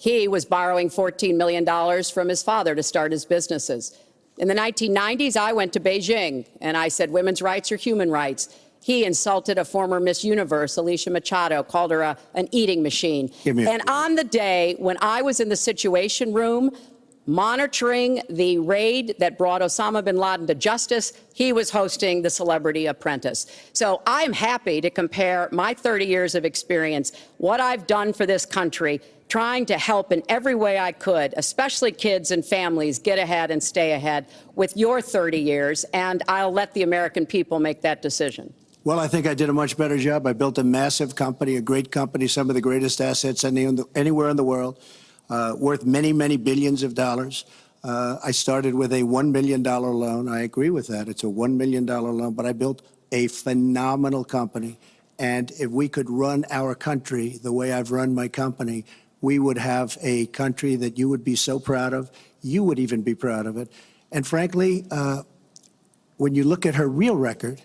He was borrowing $14 million from his father to start his businesses. In the 1990s, I went to Beijing, and I said women's rights are human rights. He insulted a former Miss Universe, Alicia Machado, called her an eating machine. And on the day when I was in the Situation Room, monitoring the raid that brought Osama bin Laden to justice, he was hosting the Celebrity Apprentice. So I'm happy to compare my 30 years of experience, what I've done for this country, trying to help in every way I could, especially kids and families, get ahead and stay ahead, with your 30 years, and I'll let the American people make that decision. Well, I think I did a much better job. I built a massive company, a great company, some of the greatest assets anywhere in the world. Worth many, many billions of dollars. I started with a $1 million loan. I agree with that. It's a $1 million loan, but I built a phenomenal company. And if we could run our country the way I've run my company, we would have a country that you would be so proud of. You would even be proud of it. And frankly, when you look at her real record,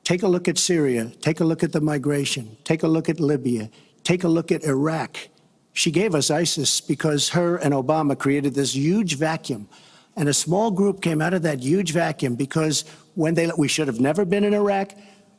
take a look at Syria, take a look at the migration, take a look at Libya, take a look at Iraq. She gave us ISIS because her and Obama created this huge vacuum. And a small group came out of that huge vacuum because we should have never been in Iraq,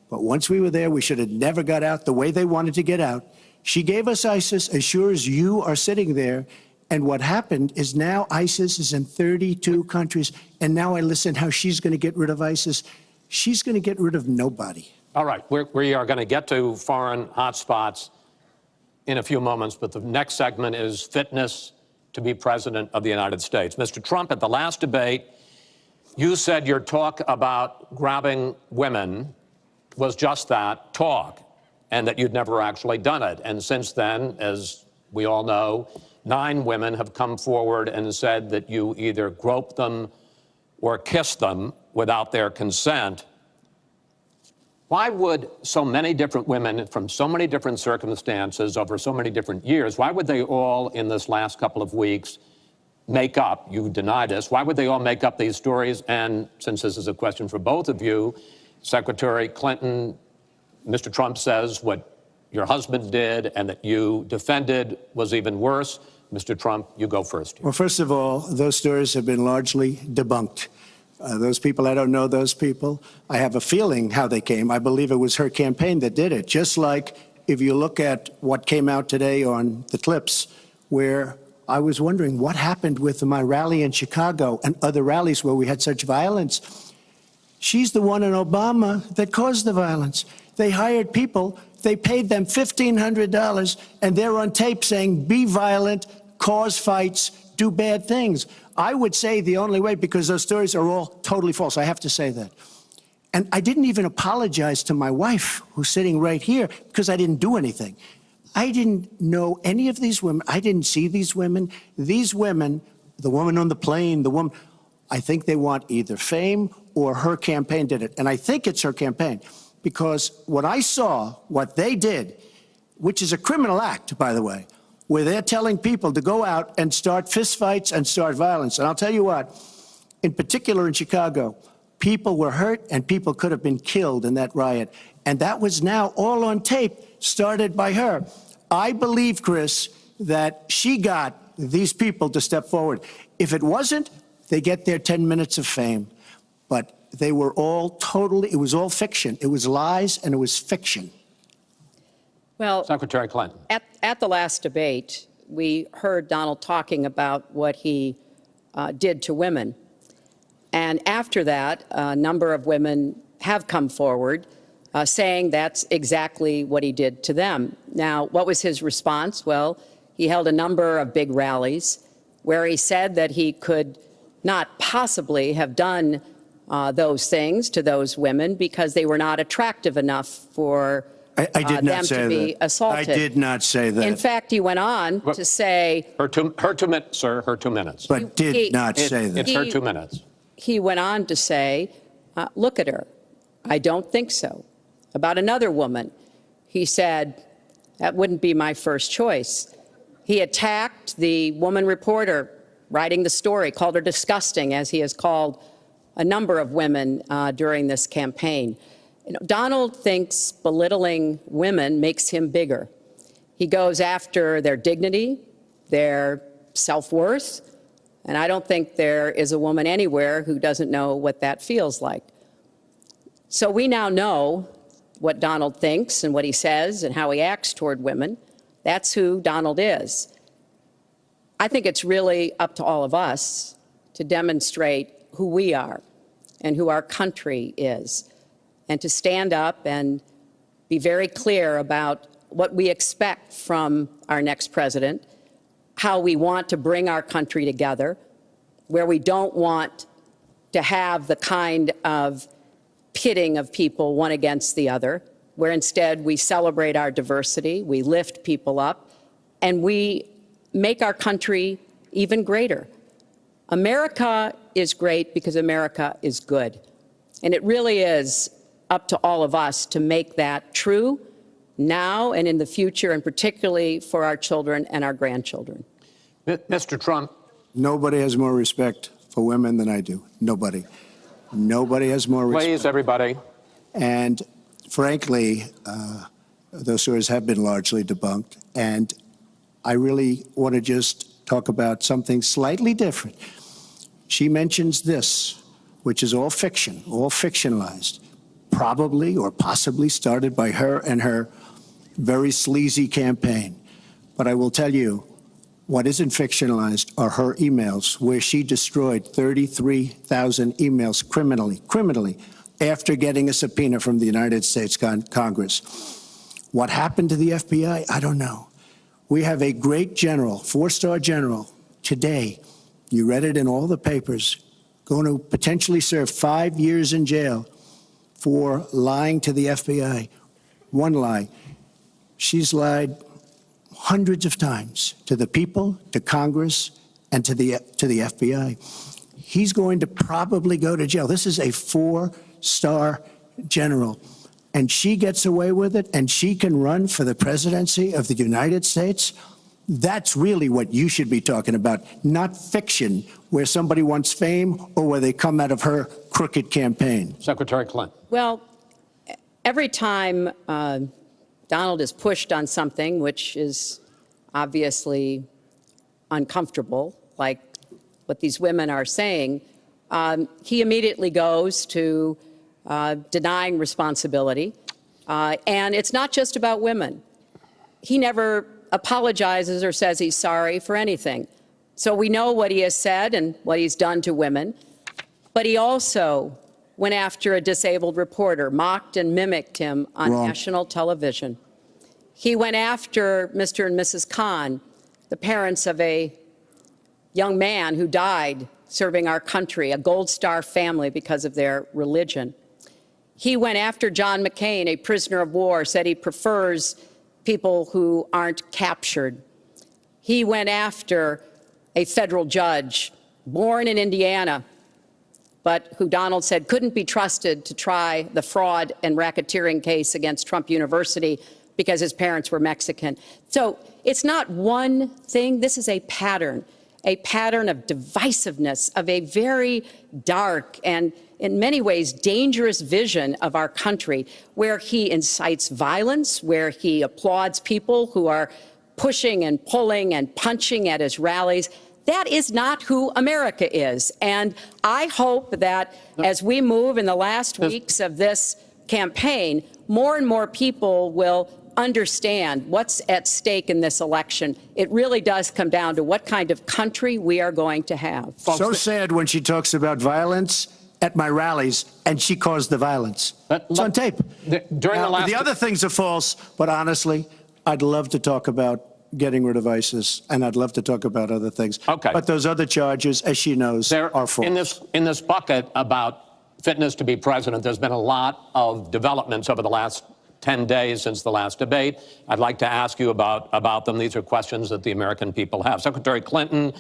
but once we were there, we should have never got out the way they wanted to get out. She gave us ISIS as sure as you are sitting there. And what happened is now ISIS is in 32 countries. And now I listen how she's going to get rid of ISIS. She's going to get rid of nobody. All right, we are going to get to foreign hotspots in a few moments, but the next segment is fitness to be president of the United States. Mr. Trump, at the last debate, you said your talk about grabbing women was just that, talk, and that you'd never actually done it. And since then, as we all know, 9 women have come forward and said that you either groped them or kissed them without their consent. Why would so many different women from so many different circumstances over so many different years, why would they all in this last couple of weeks make up, you deny this, why would they all make up these stories? And since this is a question for both of you, Secretary Clinton, Mr. Trump says what your husband did and that you defended was even worse. Mr. Trump, you go first. Well, first of all, those stories have been largely debunked. Those people, I don't know those people. I have a feeling how they came. I believe it was her campaign that did it. Just like if you look at what came out today on the clips, where I was wondering what happened with my rally in Chicago and other rallies where we had such violence. She's the one in Obama that caused the violence. They hired people, they paid them $1,500, and they're on tape saying, be violent, cause fights, do bad things. I would say the only way, because those stories are all totally false, I have to say that. And I didn't even apologize to my wife, who's sitting right here, because I didn't do anything. I didn't know any of these women. I didn't see these women. These women, the woman on the plane, the woman, I think they want either fame or her campaign did it. And I think it's her campaign, because what I saw, what they did, which is a criminal act, by the way, where they're telling people to go out and start fistfights and start violence. And I'll tell you what, in particular in Chicago, people were hurt and people could have been killed in that riot. And that was now all on tape, started by her. I believe, Chris, that she got these people to step forward. If it wasn't, they get their 10 minutes of fame. But they were all totally, it was all fiction. It was lies and it was fiction. Well, Secretary Clinton. At the last debate, we heard Donald talking about what he did to women. And after that, a number of women have come forward saying that's exactly what he did to them. Now, what was his response? Well, he held a number of big rallies where he said that he could not possibly have done those things to those women because they were not attractive enough for them to be assaulted. I did not say that. In fact, he went on to say... Her 2 minutes, sir, her 2 minutes. But did not say that. It's her 2 minutes. He went on to say, look at her. I don't think so. About another woman, he said, that wouldn't be my first choice. He attacked the woman reporter writing the story, called her disgusting, as he has called a number of women during this campaign. You know, Donald thinks belittling women makes him bigger. He goes after their dignity, their self-worth, and I don't think there is a woman anywhere who doesn't know what that feels like. So we now know what Donald thinks and what he says and how he acts toward women. That's who Donald is. I think it's really up to all of us to demonstrate who we are and who our country is, and to stand up and be very clear about what we expect from our next president, how we want to bring our country together, where we don't want to have the kind of pitting of people one against the other, where instead we celebrate our diversity, we lift people up, and we make our country even greater. America is great because America is good. And it really is up to all of us to make that true now and in the future, and particularly for our children and our grandchildren. Mr. Trump. Nobody has more respect for women than I do. Nobody. Nobody has more respect. Please, everybody. And frankly, those stories have been largely debunked. And I really want to just talk about something slightly different. She mentions this, which is all fiction, all fictionalized, probably or possibly started by her and her very sleazy campaign. But I will tell you, what isn't fictionalized are her emails, where she destroyed 33,000 emails criminally, after getting a subpoena from the United States Congress. What happened to the FBI? I don't know. We have a great general, 4-star general, today, you read it in all the papers, going to potentially serve 5 years in jail for lying to the FBI. One lie. She's lied hundreds of times to the people, to Congress, and to the FBI. He's going to probably go to jail. This is a 4-star general, and she gets away with it, and she can run for the presidency of the United States. That's really what you should be talking about, not fiction, where somebody wants fame or where they come out of her crooked campaign. Secretary Clinton. Well, every time Donald is pushed on something which is obviously uncomfortable, like what these women are saying, he immediately goes to denying responsibility. And it's not just about women. he never apologizes or says he's sorry for anything. So we know what he has said and what he's done to women. But he also went after a disabled reporter, mocked and mimicked him on national television. He went after Mr. and Mrs. Khan, the parents of a young man who died serving our country, a Gold Star family, because of their religion. He went after John McCain, a prisoner of war, said he prefers people who aren't captured. He went after a federal judge, born in Indiana, but who Donald said couldn't be trusted to try the fraud and racketeering case against Trump University because his parents were Mexican. So it's not one thing. This is a pattern of divisiveness, of a very dark and in many ways dangerous vision of our country, where he incites violence, where he applauds people who are pushing and pulling and punching at his rallies. That is not who America is. And I hope that as we move in the last weeks of this campaign, more and more people will understand what's at stake in this election. It really does come down to what kind of country we are going to have. So sad when she talks about violence at my rallies, and she caused the violence. It's on tape. The other things are false, but honestly, I'd love to talk about getting rid of ISIS, and I'd love to talk about other things. Okay. But those other charges, as she knows, are false. In this bucket about fitness to be president, there's been a lot of developments over the last 10 days since the last debate. I'd like to ask you about them. These are questions that the American people have. Secretary Clinton,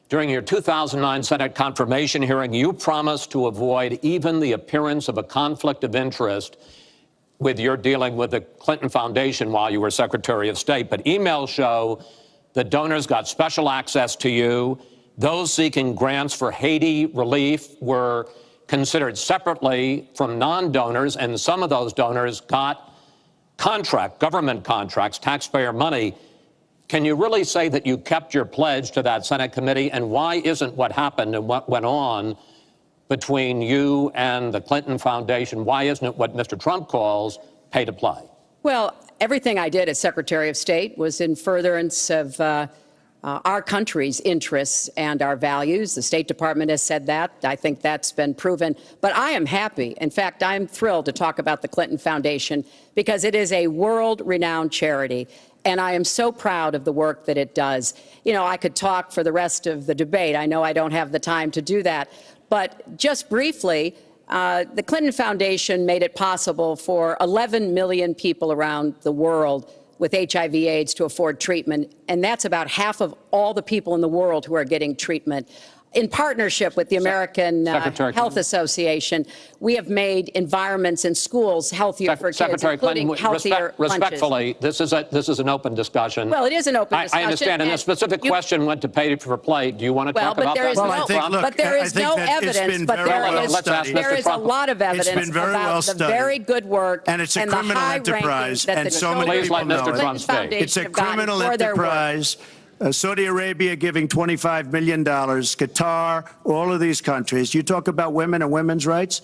during your 2009 Senate confirmation hearing, you promised to avoid even the appearance of a conflict of interest with your dealing with the Clinton Foundation while you were Secretary of State. But emails show that donors got special access to you. Those seeking grants for Haiti relief were considered separately from non-donors, and some of those donors got government contracts, taxpayer money. Can you really say that you kept your pledge to that Senate committee? And why isn't what happened and what went on between you and the Clinton Foundation, why isn't it what Mr. Trump calls pay to play? Well, everything I did as Secretary of State was in furtherance of our country's interests and our values. The State Department has said that. I think that's been proven. But I am happy. In fact, I'm thrilled to talk about the Clinton Foundation because it is a world-renowned charity. And I am so proud of the work that it does. You know, I could talk for the rest of the debate. I know I don't have the time to do that. But just briefly, the Clinton Foundation made it possible for 11 million people around the world with HIV/AIDS to afford treatment. And that's about half of all the people in the world who are getting treatment. In partnership with the American Health Association, we have made environments in schools healthier for kids, including healthier lunches. Respectfully, this is an open discussion. Well, it is an open discussion. I understand, and the specific question went to pay for play. Do you want to talk about that? But there is no evidence. But there is a lot of evidence about the very good work and it's a criminal enterprise, and so many people know it. It's a criminal enterprise. Saudi Arabia giving $25 million, Qatar, all of these countries. You talk about women and women's rights.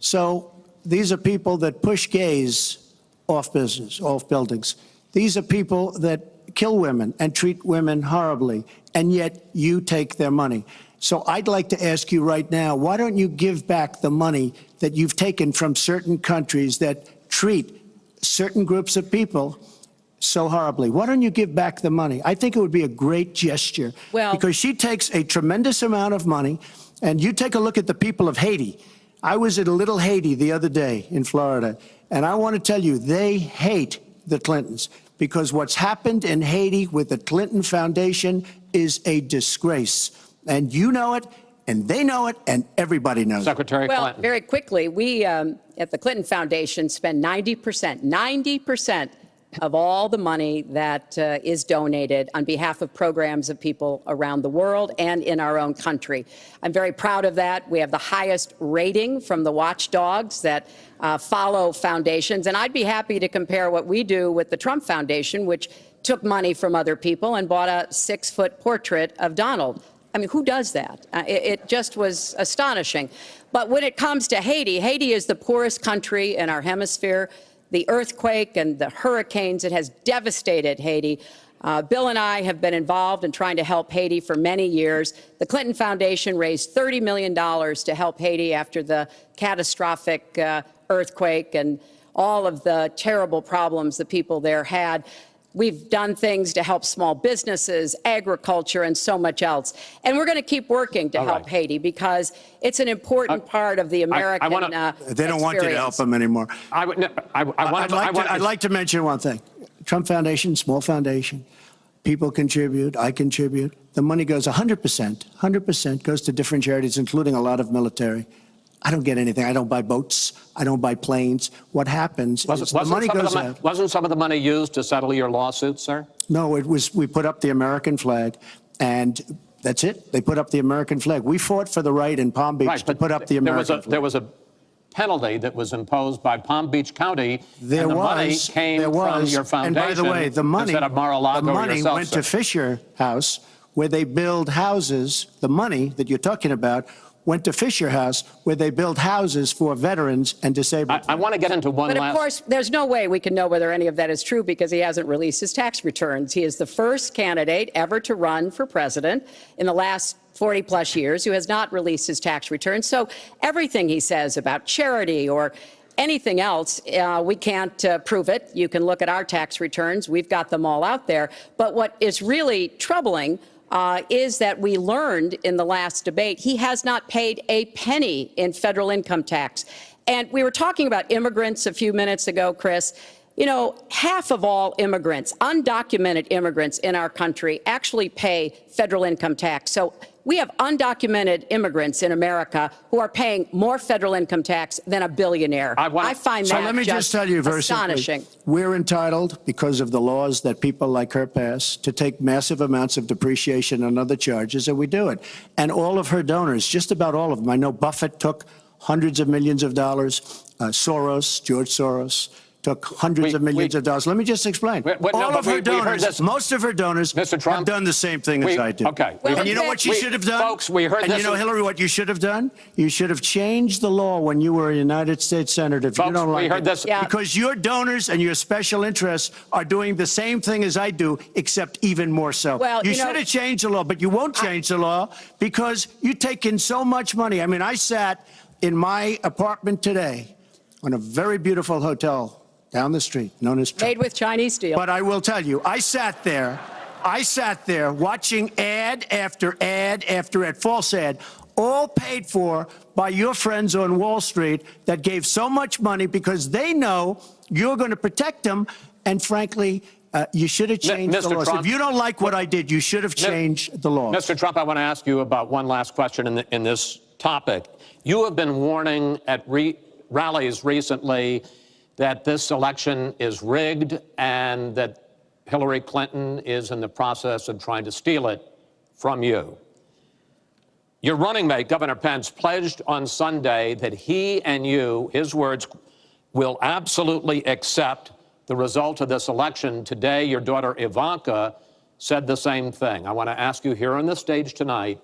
So these are people that push gays off buildings. These are people that kill women and treat women horribly, and yet you take their money. So I'd like to ask you right now, why don't you give back the money that you've taken from certain countries that treat certain groups of people so horribly? Why don't you give back the money? I think it would be a great gesture, because she takes a tremendous amount of money, and you take a look at the people of Haiti. I was at a little Haiti the other day in Florida, and I want to tell you, they hate the Clintons, because what's happened in Haiti with the Clinton Foundation is a disgrace. And you know it, and they know it, and everybody knows Secretary it. Well, Clinton. very quickly, we at the Clinton Foundation spend 90% of all the money that is donated on behalf of programs of people around the world and in our own country. I'm very proud of that. We have the highest rating from the watchdogs that follow foundations. And I'd be happy to compare what we do with the Trump Foundation, which took money from other people and bought a 6-foot portrait of Donald. I mean, who does that? It just was astonishing. But when it comes to Haiti, Haiti is the poorest country in our hemisphere. the earthquake and the hurricanes that has devastated Haiti. Bill and I have been involved in trying to help Haiti for many years. The Clinton Foundation raised $30 million to help Haiti after the catastrophic earthquake and all of the terrible problems the people there had. We've done things to help small businesses, agriculture, and so much else. And we're going to keep working to help Haiti because it's an important part of the American They don't want you to help them anymore. I'd like to mention one thing. Trump Foundation, small foundation. People contribute. I contribute. The money goes 100% goes to different charities, including a lot of military. I don't get anything. I don't buy boats. I don't buy planes. What happens is the money goes out. Wasn't some of the money used to settle your lawsuit, sir? No, it was. We put up the American flag, and that's it. They put up the American flag. We fought for the right in Palm Beach to put up the American flag. There was a penalty that was imposed by Palm Beach County, and the money came from your foundation. And by the way, the money went to Fisher House, where they build houses. The money that you're talking about went to Fisher House, where they build houses for veterans and disabled. I want to get into one last... But of course, there's no way we can know whether any of that is true because he hasn't released his tax returns. He is the first candidate ever to run for president in the last 40-plus years who has not released his tax returns. So everything he says about charity or anything else, we can't prove it. You can look at our tax returns. We've got them all out there. But what is really troubling is that we learned in the last debate he has not paid a penny in federal income tax. And we were talking about immigrants a few minutes ago, Chris. You know, half of all immigrants, undocumented immigrants in our country, actually pay federal income tax. So we have undocumented immigrants in America who are paying more federal income tax than a billionaire. I find that let me just tell you very astonishing. Simply, we're entitled, because of the laws that people like her pass, to take massive amounts of depreciation and other charges, and we do it. And all of her donors, just about all of them, I know Buffett took hundreds of millions of dollars, George Soros, took hundreds of millions of dollars. Let me just explain. All of her donors, most of her donors have done the same thing as I did. Okay. And you know what you should have done? Folks, we heard this. And you know, Hillary, what you should have done? You should have changed the law when you were a United States Senator. If you don't like it. Because your donors and your special interests are doing the same thing as I do, except even more so. Well, you should have changed the law, but you won't change the law because you take in so much money. I mean, I sat in my apartment today on a very beautiful hotel down the street, known as Made with Chinese steel. But I will tell you, I sat there watching ad after ad after ad, false ad, all paid for by your friends on Wall Street that gave so much money because they know you're going to protect them. And frankly, you should have changed the laws. Trump, if you don't like what I did, you should have changed the laws. Mr. Trump, I want to ask you about one last question in this topic. You have been warning at rallies recently that this election is rigged and that Hillary Clinton is in the process of trying to steal it from you. Your running mate, Governor Pence, pledged on Sunday that he and you, his words, will absolutely accept the result of this election. Today, your daughter Ivanka said the same thing. I want to ask you here on the stage tonight,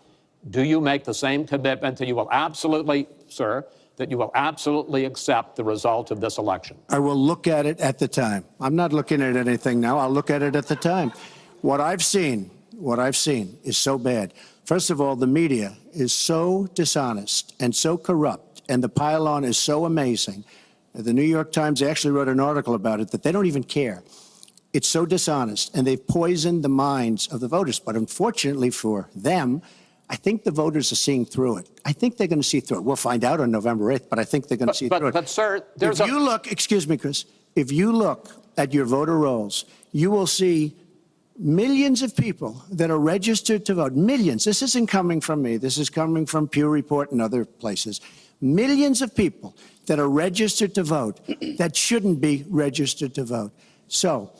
do you make the same commitment that you will absolutely, sir, that you will absolutely accept the result of this election? I will look at it at the time. I'm not looking at anything now. I'll look at it at the time. What I've seen is so bad. First of all, the media is so dishonest and so corrupt, and the pile-on is so amazing. The New York Times actually wrote an article about it that they don't even care. It's so dishonest, and they've poisoned the minds of the voters. But unfortunately for them, I think the voters are seeing through it. I think they're going to see through it. We'll find out on November 8th, but I think they're going to see through it. But, sir, there's if you look, excuse me, Chris, if you look at your voter rolls, you will see millions of people that are registered to vote. Millions. This isn't coming from me. This is coming from Pew Report and other places. Millions of people that are registered to vote that shouldn't be registered to vote. So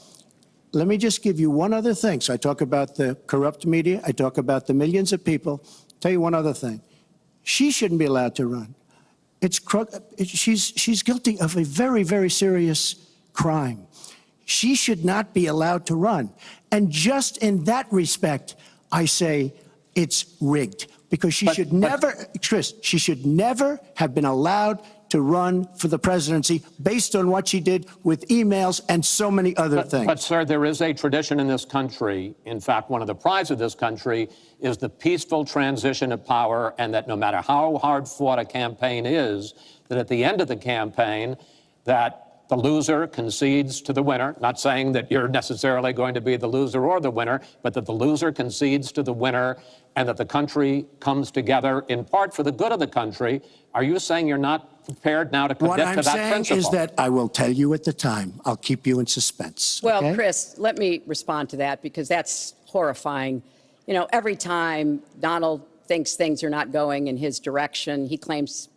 let me just give you one other thing. So I talk about the corrupt media. I talk about the millions of people. Tell you one other thing. She shouldn't be allowed to run. She's guilty of a very, very serious crime. She should not be allowed to run. And just in that respect, I say it's rigged. Because she should never, Chris, she should never have been allowed to run for the presidency based on what she did with emails and so many other things. But, sir, there is a tradition in this country. In fact, one of the prides of this country is the peaceful transition of power, and that no matter how hard fought a campaign is, that at the end of the campaign, that the loser concedes to the winner. Not saying that you're necessarily going to be the loser or the winner, but that the loser concedes to the winner and that the country comes together in part for the good of the country. Are you saying you're not prepared now to commit to that principle? What I'm saying is that I will tell you at the time. I'll keep you in suspense. Well, okay? Chris, let me respond to that because that's horrifying. You know, every time Donald thinks things are not going in his direction, he claims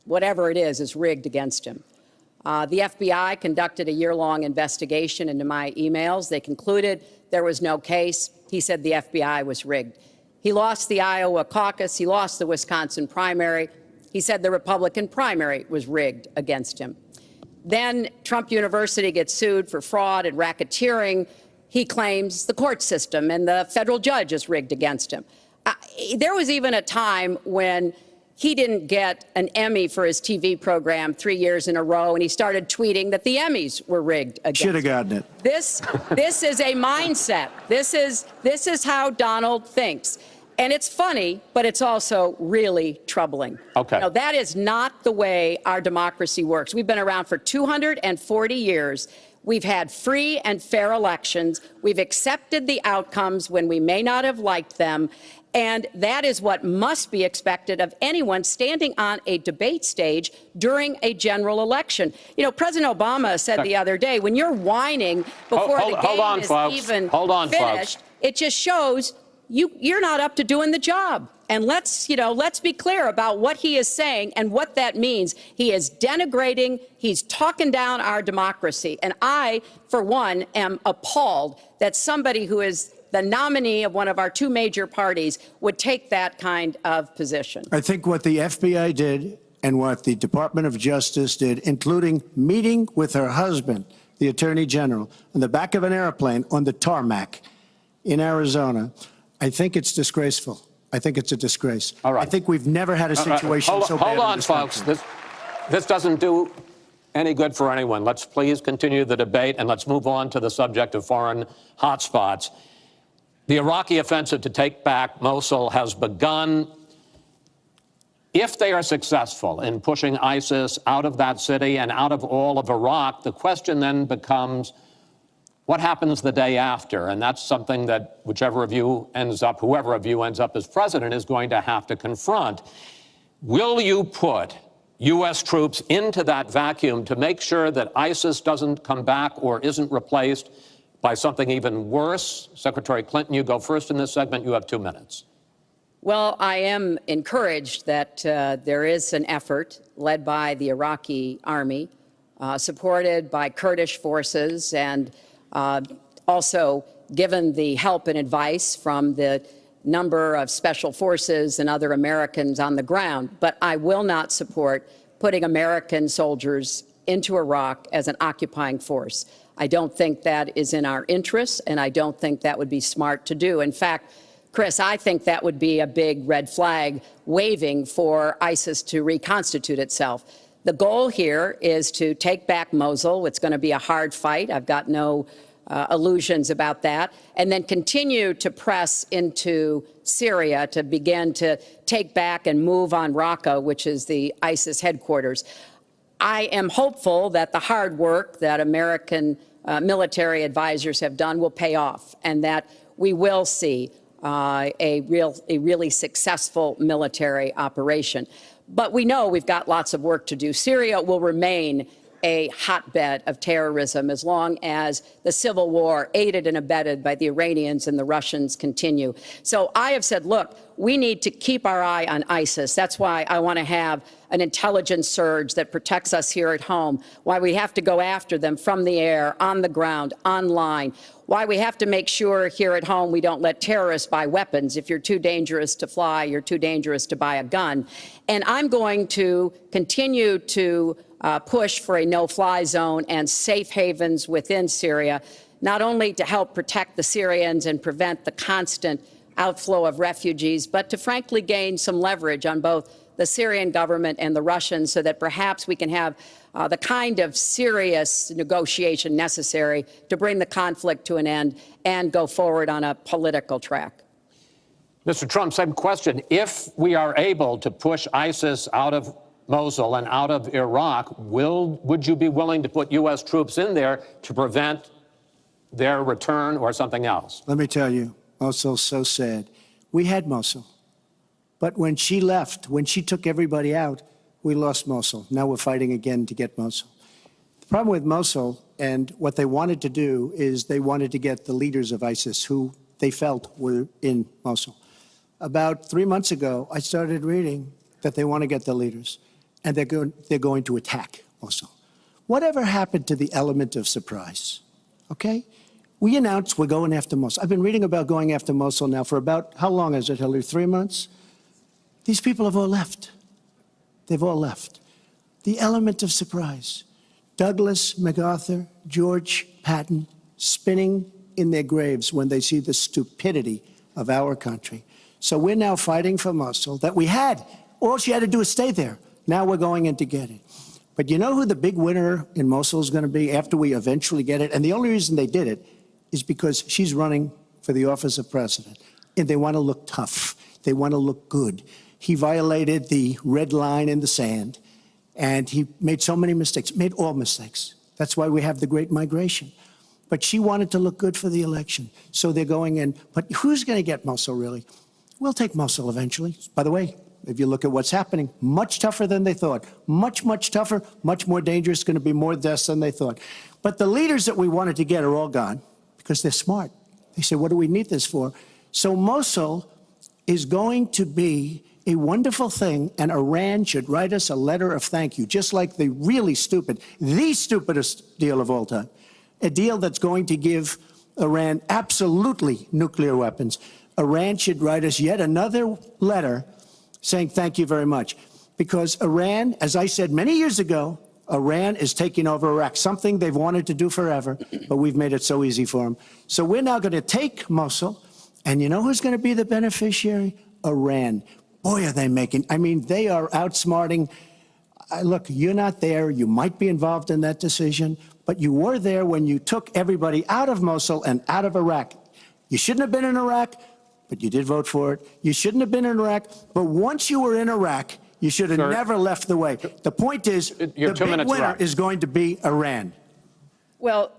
whatever it is rigged against him. The FBI conducted a year-long investigation into my emails. They concluded there was no case. He said the FBI was rigged. He lost the Iowa caucus. He lost the Wisconsin primary. He said the Republican primary was rigged against him. Then Trump University gets sued for fraud and racketeering. He claims the court system and the federal judge is rigged against him. There was even a time when he didn't get an Emmy for his TV program 3 years in a row, and he started tweeting that the Emmys were rigged against him. Should have gotten it. This is a mindset. This is how Donald thinks. And it's funny, but it's also really troubling. Okay. You know, that is not the way our democracy works. We've been around for 240 years. We've had free and fair elections. We've accepted the outcomes when we may not have liked them. And that is what must be expected of anyone standing on a debate stage during a general election. You know, President Obama said the other day, when you're whining before the game is even finished, it just shows you're not up to doing the job. And let's be clear about what he is saying and what that means. He is denigrating, he's talking down our democracy. And I, for one, am appalled that somebody who is the nominee of one of our two major parties would take that kind of position. I think what the FBI did and what the Department of Justice did, including meeting with her husband, the Attorney General, on the back of an airplane on the tarmac in Arizona, I think it's disgraceful. I think it's a disgrace. All right. I think we've never had a situation so bad. Hold on, folks. This doesn't do any good for anyone. Let's please continue the debate, and let's move on to the subject of foreign hotspots. The Iraqi offensive to take back Mosul has begun. If they are successful in pushing ISIS out of that city and out of all of Iraq, the question then becomes, what happens the day after? And that's something that whoever of you ends up as president is going to have to confront. Will you put U.S. troops into that vacuum to make sure that ISIS doesn't come back or isn't replaced by something even worse? Secretary Clinton, you go first in this segment. You have 2 minutes. Well, I am encouraged that there is an effort led by the Iraqi army, supported by Kurdish forces, and also given the help and advice from the number of special forces and other Americans on the ground. But I will not support putting American soldiers into Iraq as an occupying force. I don't think that is in our interests, and I don't think that would be smart to do. In fact, Chris, I think that would be a big red flag waving for ISIS to reconstitute itself. The goal here is to take back Mosul. It's going to be a hard fight. I've got no illusions about that. And then continue to press into Syria to begin to take back and move on Raqqa, which is the ISIS headquarters. I am hopeful that the hard work that American military advisors have done will pay off, and that we will see a really successful military operation. But we know we've got lots of work to do. Syria will remain a hotbed of terrorism as long as the civil war, aided and abetted by the Iranians and the Russians, continue. So I have said, look, we need to keep our eye on ISIS. That's why I want to have an intelligence surge that protects us here at home, why we have to go after them from the air, on the ground, online, why we have to make sure here at home we don't let terrorists buy weapons. If you're too dangerous to fly, you're too dangerous to buy a gun. And I'm going to continue to push for a no-fly zone and safe havens within Syria, not only to help protect the Syrians and prevent the constant outflow of refugees, but to frankly gain some leverage on both the Syrian government and the Russians so that perhaps we can have the kind of serious negotiation necessary to bring the conflict to an end and go forward on a political track. Mr. Trump, same question. If we are able to push ISIS out of Mosul and out of Iraq, would you be willing to put U.S. troops in there to prevent their return or something else? Let me tell you, Mosul's so sad. We had Mosul. But when she left, when she took everybody out, we lost Mosul. Now we're fighting again to get Mosul. The problem with Mosul and what they wanted to do is they wanted to get the leaders of ISIS who they felt were in Mosul. About 3 months ago, I started reading that they want to get the leaders and they're going to attack Mosul. Whatever happened to the element of surprise? Okay? We announced we're going after Mosul. I've been reading about going after Mosul now for about, how long is it, Hillary? 3 months? These people have all left. They've all left. The element of surprise. Douglas, MacArthur, George Patton spinning in their graves when they see the stupidity of our country. So we're now fighting for Mosul that we had. All she had to do is stay there. Now we're going in to get it. But you know who the big winner in Mosul is going to be after we eventually get it? And the only reason they did it is because she's running for the office of president. And they want to look tough. They want to look good. He violated the red line in the sand, and he made so many mistakes, made all mistakes. That's why we have the Great Migration. But she wanted to look good for the election, so they're going in. But who's going to get Mosul, really? We'll take Mosul eventually. By the way, if you look at what's happening, much tougher than they thought. Much, much tougher, much more dangerous, going to be more deaths than they thought. But the leaders that we wanted to get are all gone because they're smart. They say, what do we need this for? So Mosul is going to be a wonderful thing, and Iran should write us a letter of thank you, just like the really stupid, the stupidest deal of all time, a deal that's going to give Iran absolutely nuclear weapons. Iran should write us yet another letter saying thank you very much, because Iran, as I said many years ago, Iran is taking over Iraq, something they've wanted to do forever, but we've made it so easy for them. So we're now going to take Mosul, and you know who's going to be the beneficiary? Iran. Boy, are they making, I mean, they are outsmarting. Look, you're not there. You might be involved in that decision, but you were there when you took everybody out of Mosul and out of Iraq. You shouldn't have been in Iraq, but you did vote for it. You shouldn't have been in Iraq, but once you were in Iraq, you should have never left the way. The point is, the big winner is going to be Iran. Well,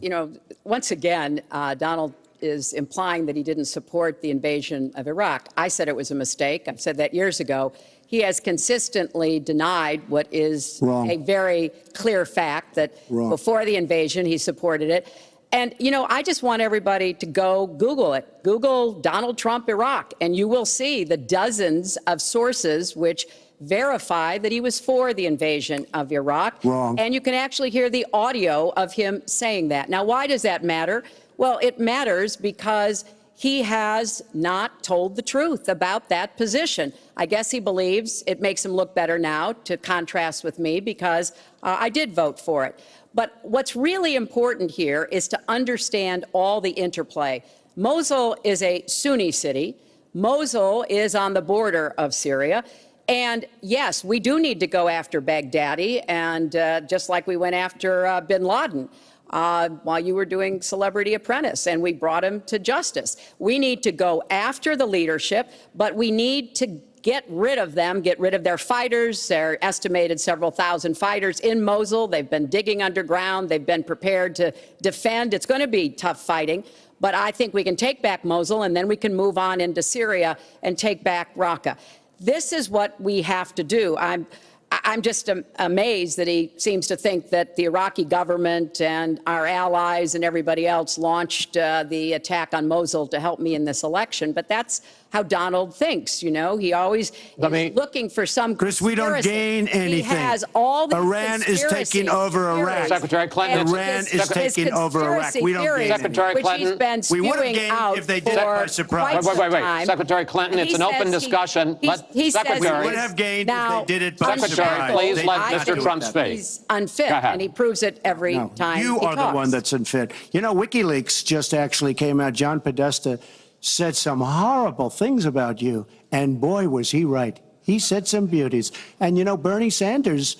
you know, once again, Donald is implying that he didn't support the invasion of Iraq. I said it was a mistake. I've said that years ago. He has consistently denied what is a very clear fact, that before the invasion, he supported it. And, you know, I just want everybody to go Google it. Google Donald Trump, Iraq, and you will see the dozens of sources which verify that he was for the invasion of Iraq. And you can actually hear the audio of him saying that. Now, why does that matter? Well, it matters because he has not told the truth about that position. I guess he believes it makes him look better now, to contrast with me, because I did vote for it. But what's really important here is to understand all the interplay. Mosul is a Sunni city. Mosul is on the border of Syria. And yes, we do need to go after Baghdadi, and just like we went after bin Laden while you were doing Celebrity Apprentice, and we brought him to justice. We need to go after the leadership, but we need to get rid of them, get rid of their fighters. They're estimated several thousand fighters in Mosul. They've been digging underground. They've been prepared to defend. It's going to be tough fighting, but I think we can take back Mosul, and then we can move on into Syria and take back Raqqa. This is what we have to do. I'm just amazed that he seems to think that the Iraqi government and our allies and everybody else launched the attack on Mosul to help me in this election. But that's how Donald thinks, you know. He always is looking for some Chris, we don't gain anything. He has all these Iran is taking over Iraq. Secretary Clinton. Iran is taking over Iraq. We don't gain Secretary Clinton. We would have gained if they did it by surprise. Wait. Secretary Clinton, it's an open discussion. Secretary, we would have gained if they did it by surprise. Secretary, please let Mr. Trump speak. He's unfit, and he proves it every time you he are talks. the one that's unfit. You know, WikiLeaks just actually came out. John Podesta said some horrible things about you. And boy, was he right. He said some beauties. And you know, Bernie Sanders,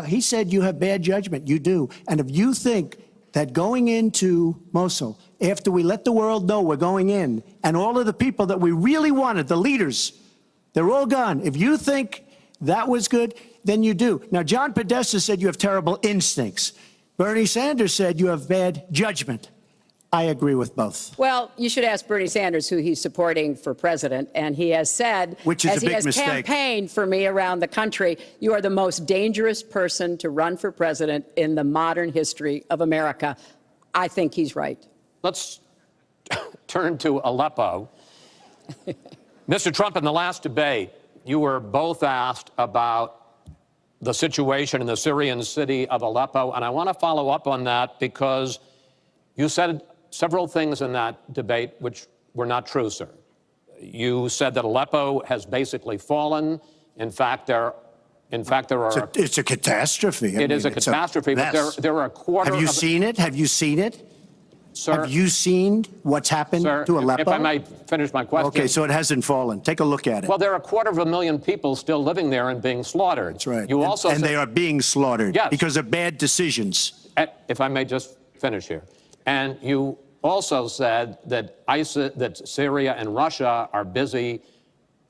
he said you have bad judgment. You do. And if you think that going into Mosul, after we let the world know we're going in, and all of the people that we really wanted, the leaders, they're all gone. If you think that was good, then you do. Now, John Podesta said you have terrible instincts. Bernie Sanders said you have bad judgment. I agree with both. Well, you should ask Bernie Sanders who he's supporting for president, and he has said, which is as a big he has mistake, campaigned for me around the country, you are the most dangerous person to run for president in the modern history of America. I think he's right. Let's turn to Aleppo. Mr. Trump, in the last debate, you were both asked about the situation in the Syrian city of Aleppo, and I want to follow up on that because you said several things in that debate which were not true, sir. You said that Aleppo has basically fallen. In fact, there are. It's a catastrophe. It is a catastrophe, but there are a quarter. Have you seen it? Have you seen it? Sir, have you seen what's happened to Aleppo? If I might finish my question. Okay, so it hasn't fallen. Take a look at it. Well, there are 250,000 people still living there and being slaughtered. That's right. You also and they are being slaughtered because of bad decisions. If I may just finish here. And you also said that that Syria and Russia are busy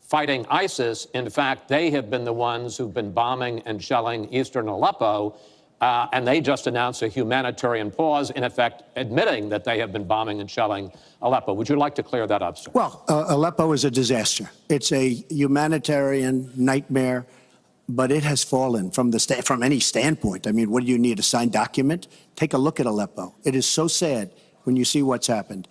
fighting ISIS. In fact, they have been the ones who've been bombing and shelling eastern Aleppo. And they just announced a humanitarian pause, in effect, admitting that they have been bombing and shelling Aleppo. Would you like to clear that up, sir? Well, Aleppo is a disaster. It's a humanitarian nightmare, but it has fallen from any standpoint. I mean, what do you need, a signed document? Take a look at Aleppo. It is so sad when you see what's happened.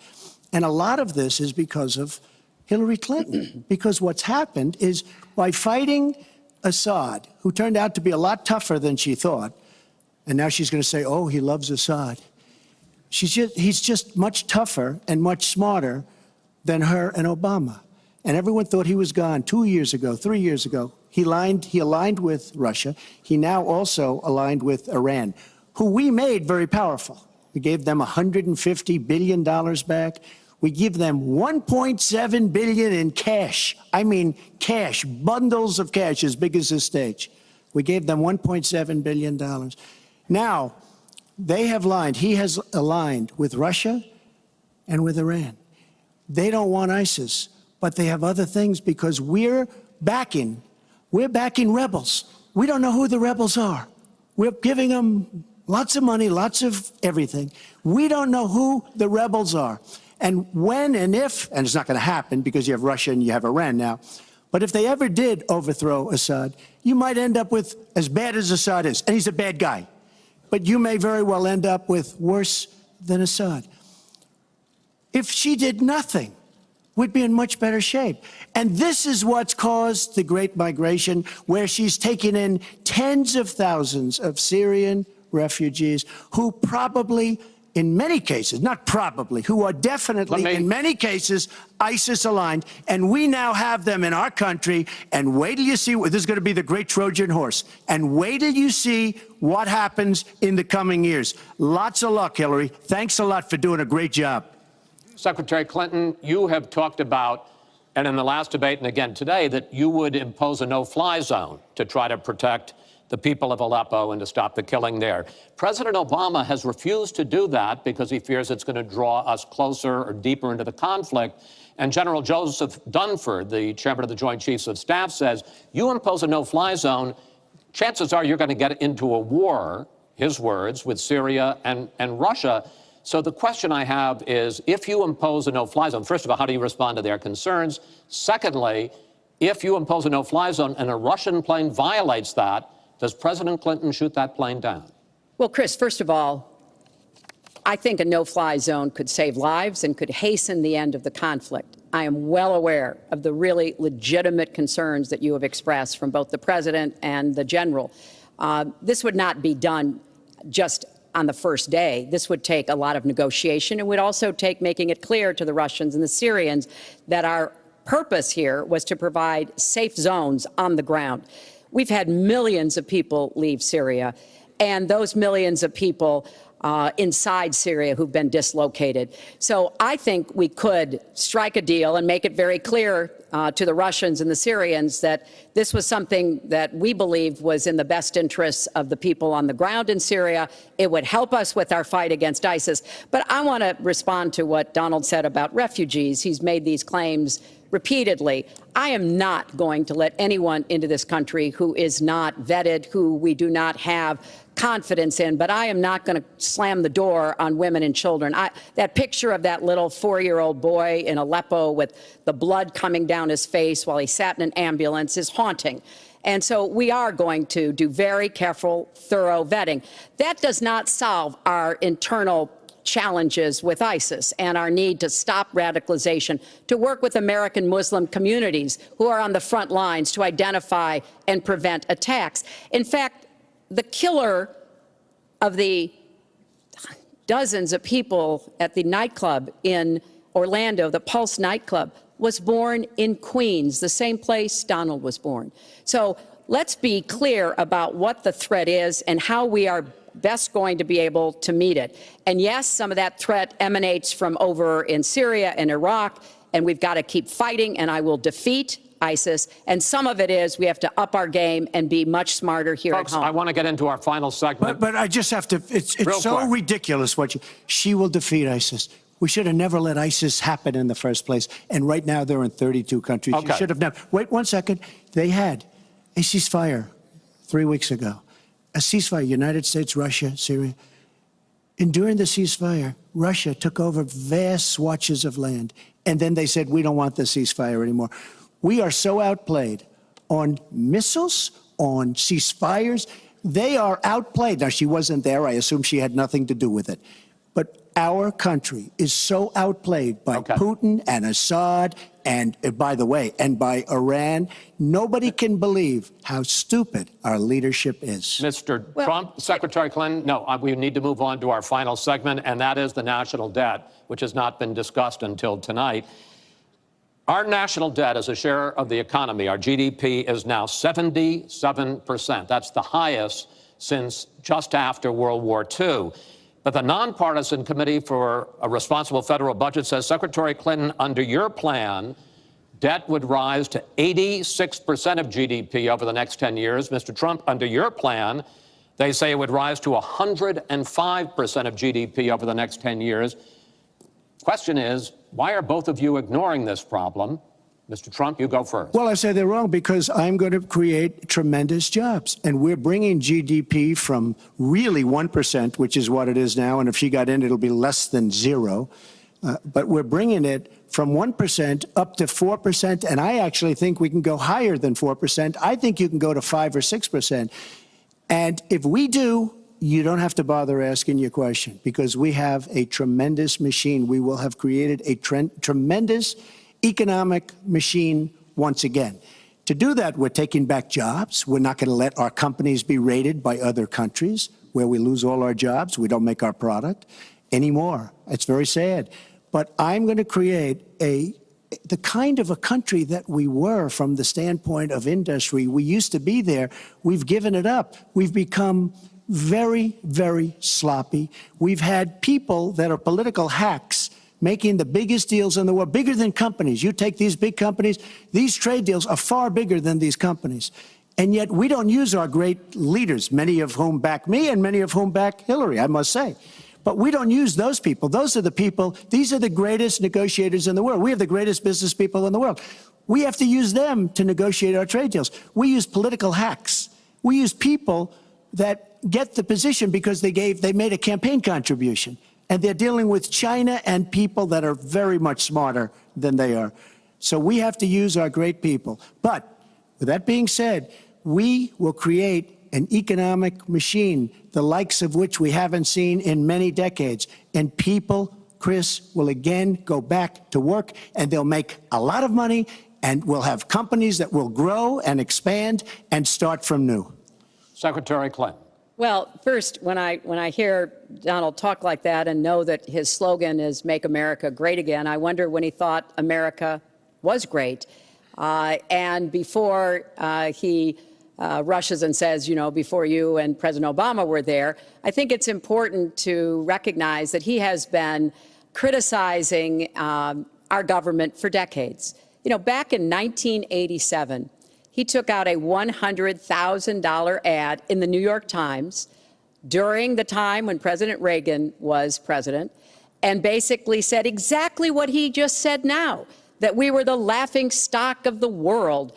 And a lot of this is because of Hillary Clinton, because what's happened is by fighting Assad, who turned out to be a lot tougher than she thought, and now she's going to say, oh, he loves Assad. He's just much tougher and much smarter than her and Obama. And everyone thought he was gone 2 years ago, 3 years ago. He aligned with Russia. He now also aligned with Iran, who we made very powerful. We gave them $150 billion back. We give them $1.7 billion in cash. I mean cash, bundles of cash as big as this stage. We gave them $1.7 billion. Now, they have aligned. He has aligned with Russia and with Iran. They don't want ISIS, but they have other things because we're backing rebels. We don't know who the rebels are. We're giving them lots of money, lots of everything. We don't know who the rebels are. And when and if, and it's not going to happen because you have Russia and you have Iran now, but if they ever did overthrow Assad, you might end up with as bad as Assad is, and he's a bad guy. But you may very well end up with worse than Assad. If she did nothing, we'd be in much better shape. And this is what's caused the Great Migration, where she's taken in tens of thousands of Syrian refugees who probably, in many cases, not probably, who are definitely, in many cases, ISIS aligned. And we now have them in our country. And wait till you see, this is going to be the great Trojan horse. And wait till you see what happens in the coming years. Lots of luck, Hillary. Thanks a lot for doing a great job. Secretary Clinton, you have talked about, and in the last debate and again today, that you would impose a no-fly zone to try to protect the people of Aleppo and to stop the killing there. President Obama has refused to do that because he fears it's going to draw us closer or deeper into the conflict. And General Joseph Dunford, the chairman of the Joint Chiefs of Staff, says, you impose a no-fly zone, chances are you're going to get into a war, his words, with Syria and Russia. So the question I have is, if you impose a no-fly zone, first of all, how do you respond to their concerns? Secondly, if you impose a no-fly zone and a Russian plane violates that, does President Clinton shoot that plane down? Well, Chris, first of all, I think a no-fly zone could save lives and could hasten the end of the conflict. I am well aware of the really legitimate concerns that you have expressed from both the president and the general. This would not be done just on the first day. This would take a lot of negotiation. It would also take making it clear to the Russians and the Syrians that our purpose here was to provide safe zones on the ground. We've had millions of people leave Syria, and those millions of people inside Syria who've been dislocated. So I think we could strike a deal and make it very clear to the Russians and the Syrians that this was something that we believed was in the best interests of the people on the ground in Syria. It would help us with our fight against ISIS. But I want to respond to what Donald said about refugees. He's made these claims repeatedly. I am not going to let anyone into this country who is not vetted, who we do not have confidence in, but I am not going to slam the door on women and children. That picture of that little 4-year-old boy in Aleppo with the blood coming down his face while he sat in an ambulance is haunting. And so we are going to do very careful, thorough vetting. That does not solve our internal challenges with ISIS and our need to stop radicalization, to work with American Muslim communities who are on the front lines to identify and prevent attacks. In fact, the killer of the dozens of people at the nightclub in Orlando, the Pulse nightclub, was born in Queens, the same place Donald was born. So let's be clear about what the threat is and how we are best going to be able to meet it. And yes, some of that threat emanates from over in Syria and Iraq, and we've got to keep fighting, and I will defeat ISIS. And some of it is we have to up our game and be much smarter here Folks, at home. I want to get into our final segment. But I just have to, it's so quick. ridiculous she will defeat ISIS. We should have never let ISIS happen in the first place. And right now they're in 32 countries. Okay. You should have never. Wait 1 second. They had a ceasefire 3 weeks ago. A ceasefire, United States, Russia, Syria. And during the ceasefire, Russia took over vast swatches of land. And then they said, we don't want the ceasefire anymore. We are so outplayed on missiles, on ceasefires. They are outplayed. Now, she wasn't there. I assume she had nothing to do with it. But our country is so outplayed by Putin and Assad and, by the way, and by Iran. Nobody can believe how stupid our leadership is. Mr. Trump, Secretary Clinton, no, we need to move on to our final segment, and that is the national debt, which has not been discussed until tonight. Our national debt as a share of the economy, our GDP, is now 77%. That's the highest since just after World War II. But the nonpartisan Committee for a Responsible Federal Budget says, Secretary Clinton, under your plan, debt would rise to 86% of GDP over the next 10 years. Mr. Trump, under your plan, they say it would rise to 105% of GDP over the next 10 years. Question is, why are both of you ignoring this problem? Mr. Trump, you go first. Well, I say they're wrong because I'm going to create tremendous jobs. And we're bringing GDP from really 1%, which is what it is now. And if she got in, it'll be less than 0. But we're bringing it from 1% up to 4%. And I actually think we can go higher than 4%. I think you can go to 5 or 6%. And if we do, you don't have to bother asking your question because we have a tremendous machine. We will have created a tremendous economic machine once again. To do that, we're taking back jobs. We're not going to let our companies be raided by other countries where we lose all our jobs. We don't make our product anymore. It's very sad. But I'm going to create the kind of a country that we were from the standpoint of industry. We used to be there. We've given it up. We've become very, very sloppy. We've had people that are political hacks making the biggest deals in the world, bigger than companies. You take these big companies, these trade deals are far bigger than these companies. And yet we don't use our great leaders, many of whom back me and many of whom back Hillary, I must say. But we don't use those people. Those are the people, these are the greatest negotiators in the world. We have the greatest business people in the world. We have to use them to negotiate our trade deals. We use political hacks. We use people that get the position because they made a campaign contribution. And they're dealing with China and people that are very much smarter than they are. So we have to use our great people. But with that being said, we will create an economic machine, the likes of which we haven't seen in many decades. And people, Chris, will again go back to work, and they'll make a lot of money, and we'll have companies that will grow and expand and start from new. Secretary Clinton. Well, first, when I hear Donald talk like that and know that his slogan is "Make America Great Again," I wonder when he thought America was great. And before he rushes and says, before you and President Obama were there, I think it's important to recognize that he has been criticizing our government for decades. Back in 1987, he took out a $100,000 ad in the New York Times during the time when President Reagan was president, and basically said exactly what he just said now, that we were the laughing stock of the world.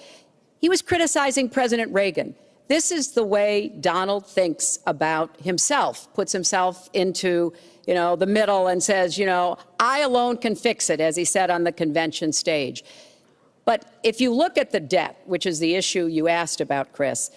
He was criticizing President Reagan. This is the way Donald thinks about himself, puts himself into, the middle and says, I alone can fix it, as he said on the convention stage. But if you look at the debt, which is the issue you asked about, Chris,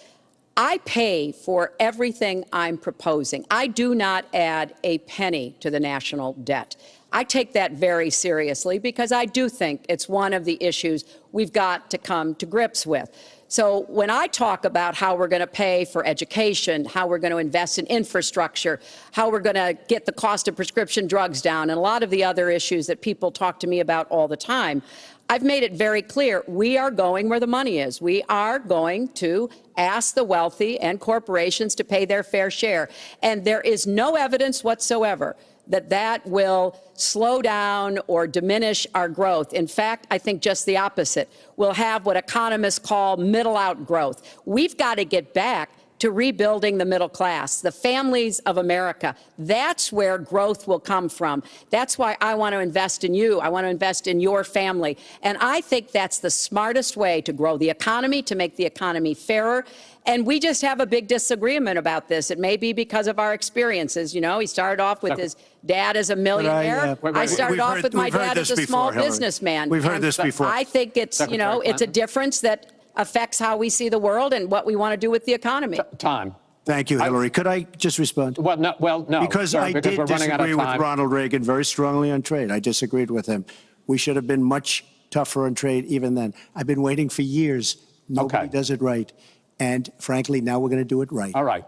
I pay for everything I'm proposing. I do not add a penny to the national debt. I take that very seriously because I do think it's one of the issues we've got to come to grips with. So when I talk about how we're going to pay for education, how we're going to invest in infrastructure, how we're going to get the cost of prescription drugs down, and a lot of the other issues that people talk to me about all the time, I've made it very clear we are going where the money is. We are going to ask the wealthy and corporations to pay their fair share. And there is no evidence whatsoever that that will slow down or diminish our growth. In fact, I think just the opposite. We'll have what economists call middle-out growth. We've got to get back to rebuilding the middle class, the families of America. That's where growth will come from. That's why I want to invest in you. I want to invest in your family. And I think that's the smartest way to grow the economy, to make the economy fairer. And we just have a big disagreement about this. It may be because of our experiences. He started off with his dad as a millionaire. I started off with my dad as a small businessman. We've heard this before. I think it's, it's a difference that affects how we see the world and what we want to do with the economy. Time. Thank you, Hillary. Could I just respond? Well, no. Because I did disagree with Ronald Reagan very strongly on trade. I disagreed with him. We should have been much tougher on trade even then. I've been waiting for years. Nobody does it right. And frankly, now we're going to do it right. All right.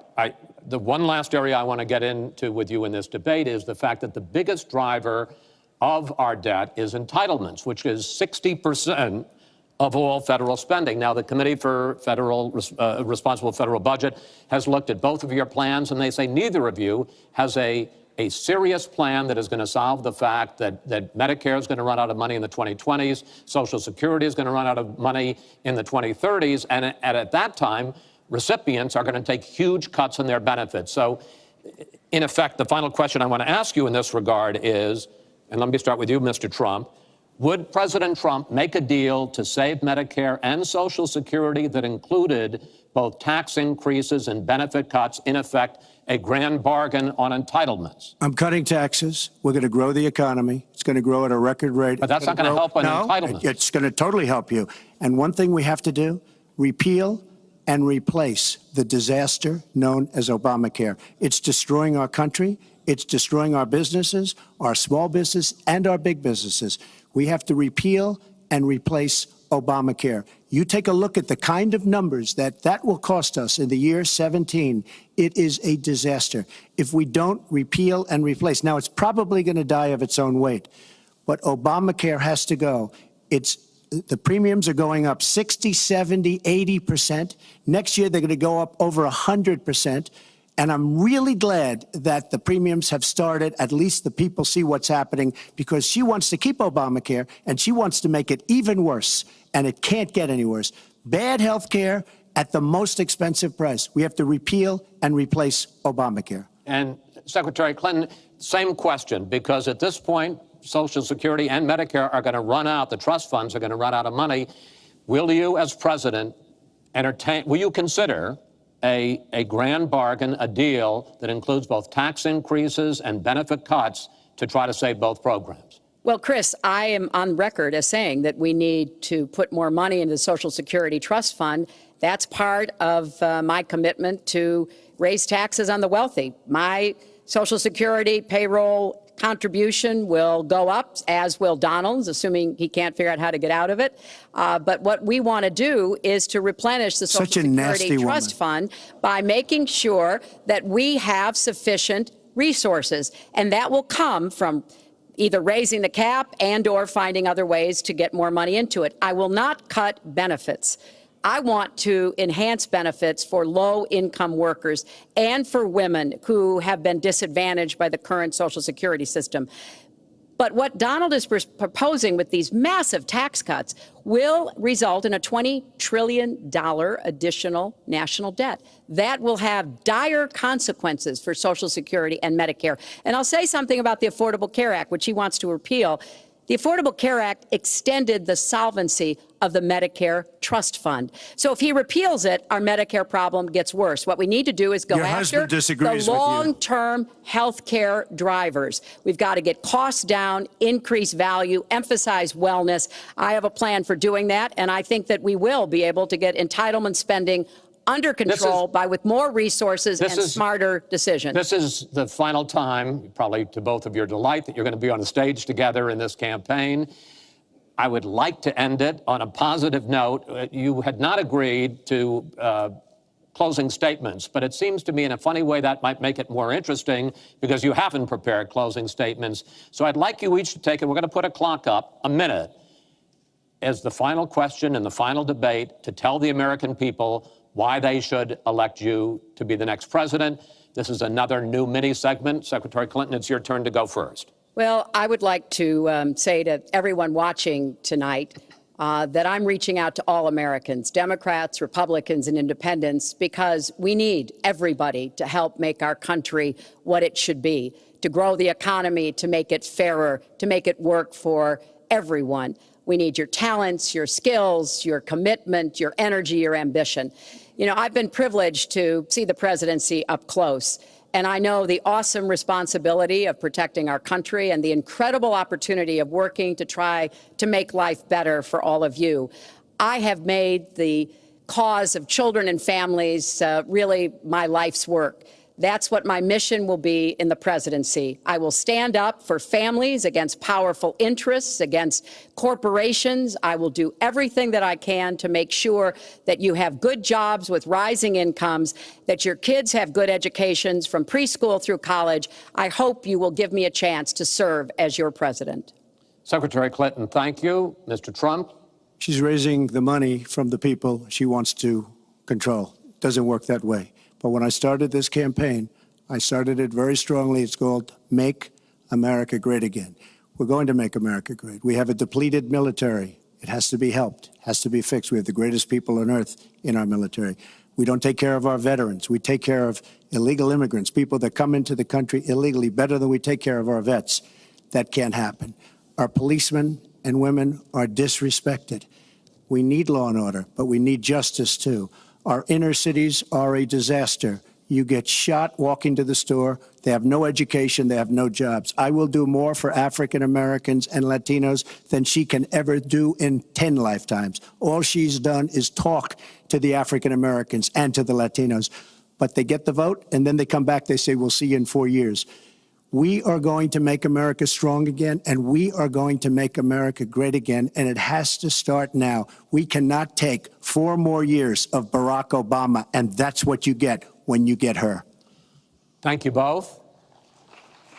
The one last area I want to get into with you in this debate is the fact that the biggest driver of our debt is entitlements, which is 60% of all federal spending. Now, the Committee for Responsible Federal Budget has looked at both of your plans, and they say neither of you has a serious plan that is going to solve the fact that Medicare is going to run out of money in the 2020s, Social Security is going to run out of money in the 2030s, and at that time, recipients are going to take huge cuts in their benefits. So, in effect, the final question I want to ask you in this regard is, and let me start with you, Mr. Trump, would President Trump make a deal to save Medicare and Social Security that included both tax increases and benefit cuts, in effect, a grand bargain on entitlements? I'm cutting taxes. We're going to grow the economy. It's going to grow at a record rate. But that's not going to help on entitlements. It's going to totally help you. And one thing we have to do, repeal and replace the disaster known as Obamacare. It's destroying our country. It's destroying our businesses, our small business, and our big businesses. We have to repeal and replace Obamacare. You take a look at the kind of numbers that will cost us in the year 17. It is a disaster if we don't repeal and replace. Now, it's probably going to die of its own weight, but Obamacare has to go. The premiums are going up 60, 70, 80%. Next year, they're going to go up over 100%. And I'm really glad that the premiums have started. At least the people see what's happening, because she wants to keep Obamacare and she wants to make it even worse. And it can't get any worse. Bad health care at the most expensive price. We have to repeal and replace Obamacare. And Secretary Clinton, same question, because at this point, Social Security and Medicare are going to run out. The trust funds are going to run out of money. Will you, as president, will you consider a grand bargain, a deal that includes both tax increases and benefit cuts to try to save both programs? Well, Chris, I am on record as saying that we need to put more money into the Social Security Trust Fund. That's part of my commitment to raise taxes on the wealthy. My Social Security payroll contribution will go up, as will Donald's, assuming he can't figure out how to get out of it. But what we want to do is to replenish the Social Security Trust Fund by making sure that we have sufficient resources. And that will come from either raising the cap and or finding other ways to get more money into it. I will not cut benefits. I want to enhance benefits for low-income workers and for women who have been disadvantaged by the current Social Security system. But what Donald is proposing with these massive tax cuts will result in a $20 trillion additional national debt. That will have dire consequences for Social Security and Medicare. And I'll say something about the Affordable Care Act, which he wants to repeal. The Affordable Care Act extended the solvency of the Medicare Trust Fund. So if he repeals it, our Medicare problem gets worse. What we need to do is go after the long-term health care drivers. We've got to get costs down, increase value, emphasize wellness. I have a plan for doing that, and I think that we will be able to get entitlement spending under control with more resources and smarter decisions. This is the final time, probably to both of your delight, that you're going to be on the stage together in this campaign. I would like to end it on a positive note. You had not agreed to closing statements, but it seems to me in a funny way that might make it more interesting because you haven't prepared closing statements. So I'd like you each to take it. We're going to put a clock up, a minute, as the final question in the final debate to tell the American people why they should elect you to be the next president. This is another new mini segment. Secretary Clinton, it's your turn to go first. Well, I would like to say to everyone watching tonight that I'm reaching out to all Americans, Democrats, Republicans, and independents, because we need everybody to help make our country what it should be, to grow the economy, to make it fairer, to make it work for everyone. We need your talents, your skills, your commitment, your energy, your ambition. You know, I've been privileged to see the presidency up close, and I know the awesome responsibility of protecting our country and the incredible opportunity of working to try to make life better for all of you. I have made the cause of children and families really my life's work. That's what my mission will be in the presidency. I will stand up for families against powerful interests, against corporations. I will do everything that I can to make sure that you have good jobs with rising incomes, that your kids have good educations from preschool through college. I hope you will give me a chance to serve as your president. Secretary Clinton, thank you. Mr. Trump? She's raising the money from the people she wants to control. It doesn't work that way. But when I started this campaign, I started it very strongly. It's called Make America Great Again. We're going to make America great. We have a depleted military. It has to be helped, has to be fixed. We have the greatest people on earth in our military. We don't take care of our veterans. We take care of illegal immigrants, people that come into the country illegally, better than we take care of our vets. That can't happen. Our policemen and women are disrespected. We need law and order, but we need justice too. Our inner cities are a disaster. You get shot walking to the store. They have no education. They have no jobs. I will do more for African Americans and Latinos than she can ever do in 10 lifetimes. All she's done is talk to the African Americans and to the Latinos. But they get the vote, and then they come back. They say, we'll see you in 4 years. We are going to make America strong again, and we are going to make America great again, and it has to start now. We cannot take 4 more years of Barack Obama, and that's what you get when you get her. Thank you both.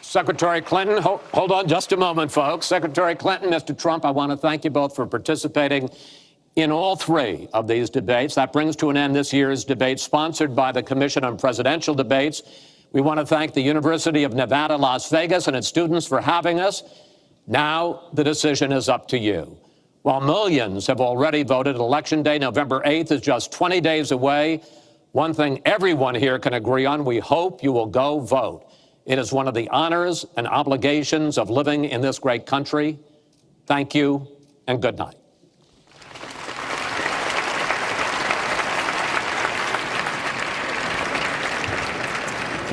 Secretary Clinton, hold on just a moment, folks. Secretary Clinton, Mr. Trump, I want to thank you both for participating in all 3 of these debates. That brings to an end this year's debate sponsored by the Commission on Presidential Debates. We want to thank the University of Nevada, Las Vegas, and its students for having us. Now the decision is up to you. While millions have already voted, Election Day, November 8th, is just 20 days away. One thing everyone here can agree on: we hope you will go vote. It is one of the honors and obligations of living in this great country. Thank you, and good night.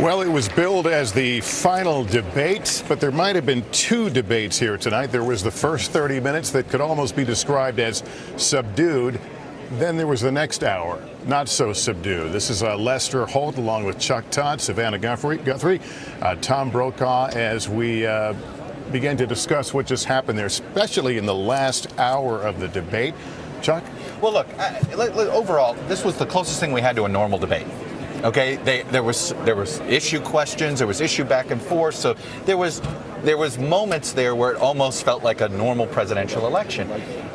Well, it was billed as the final debate, but there might have been 2 debates here tonight. There was the first 30 minutes that could almost be described as subdued. Then there was the next hour, not so subdued. This is Lester Holt along with Chuck Todd, Savannah Guthrie, Tom Brokaw, as we began to discuss what just happened there, especially in the last hour of the debate. Chuck? Well, look, overall, this was the closest thing we had to a normal debate. Okay, there was issue questions, there was issue back and forth. So there was moments there where it almost felt like a normal presidential election.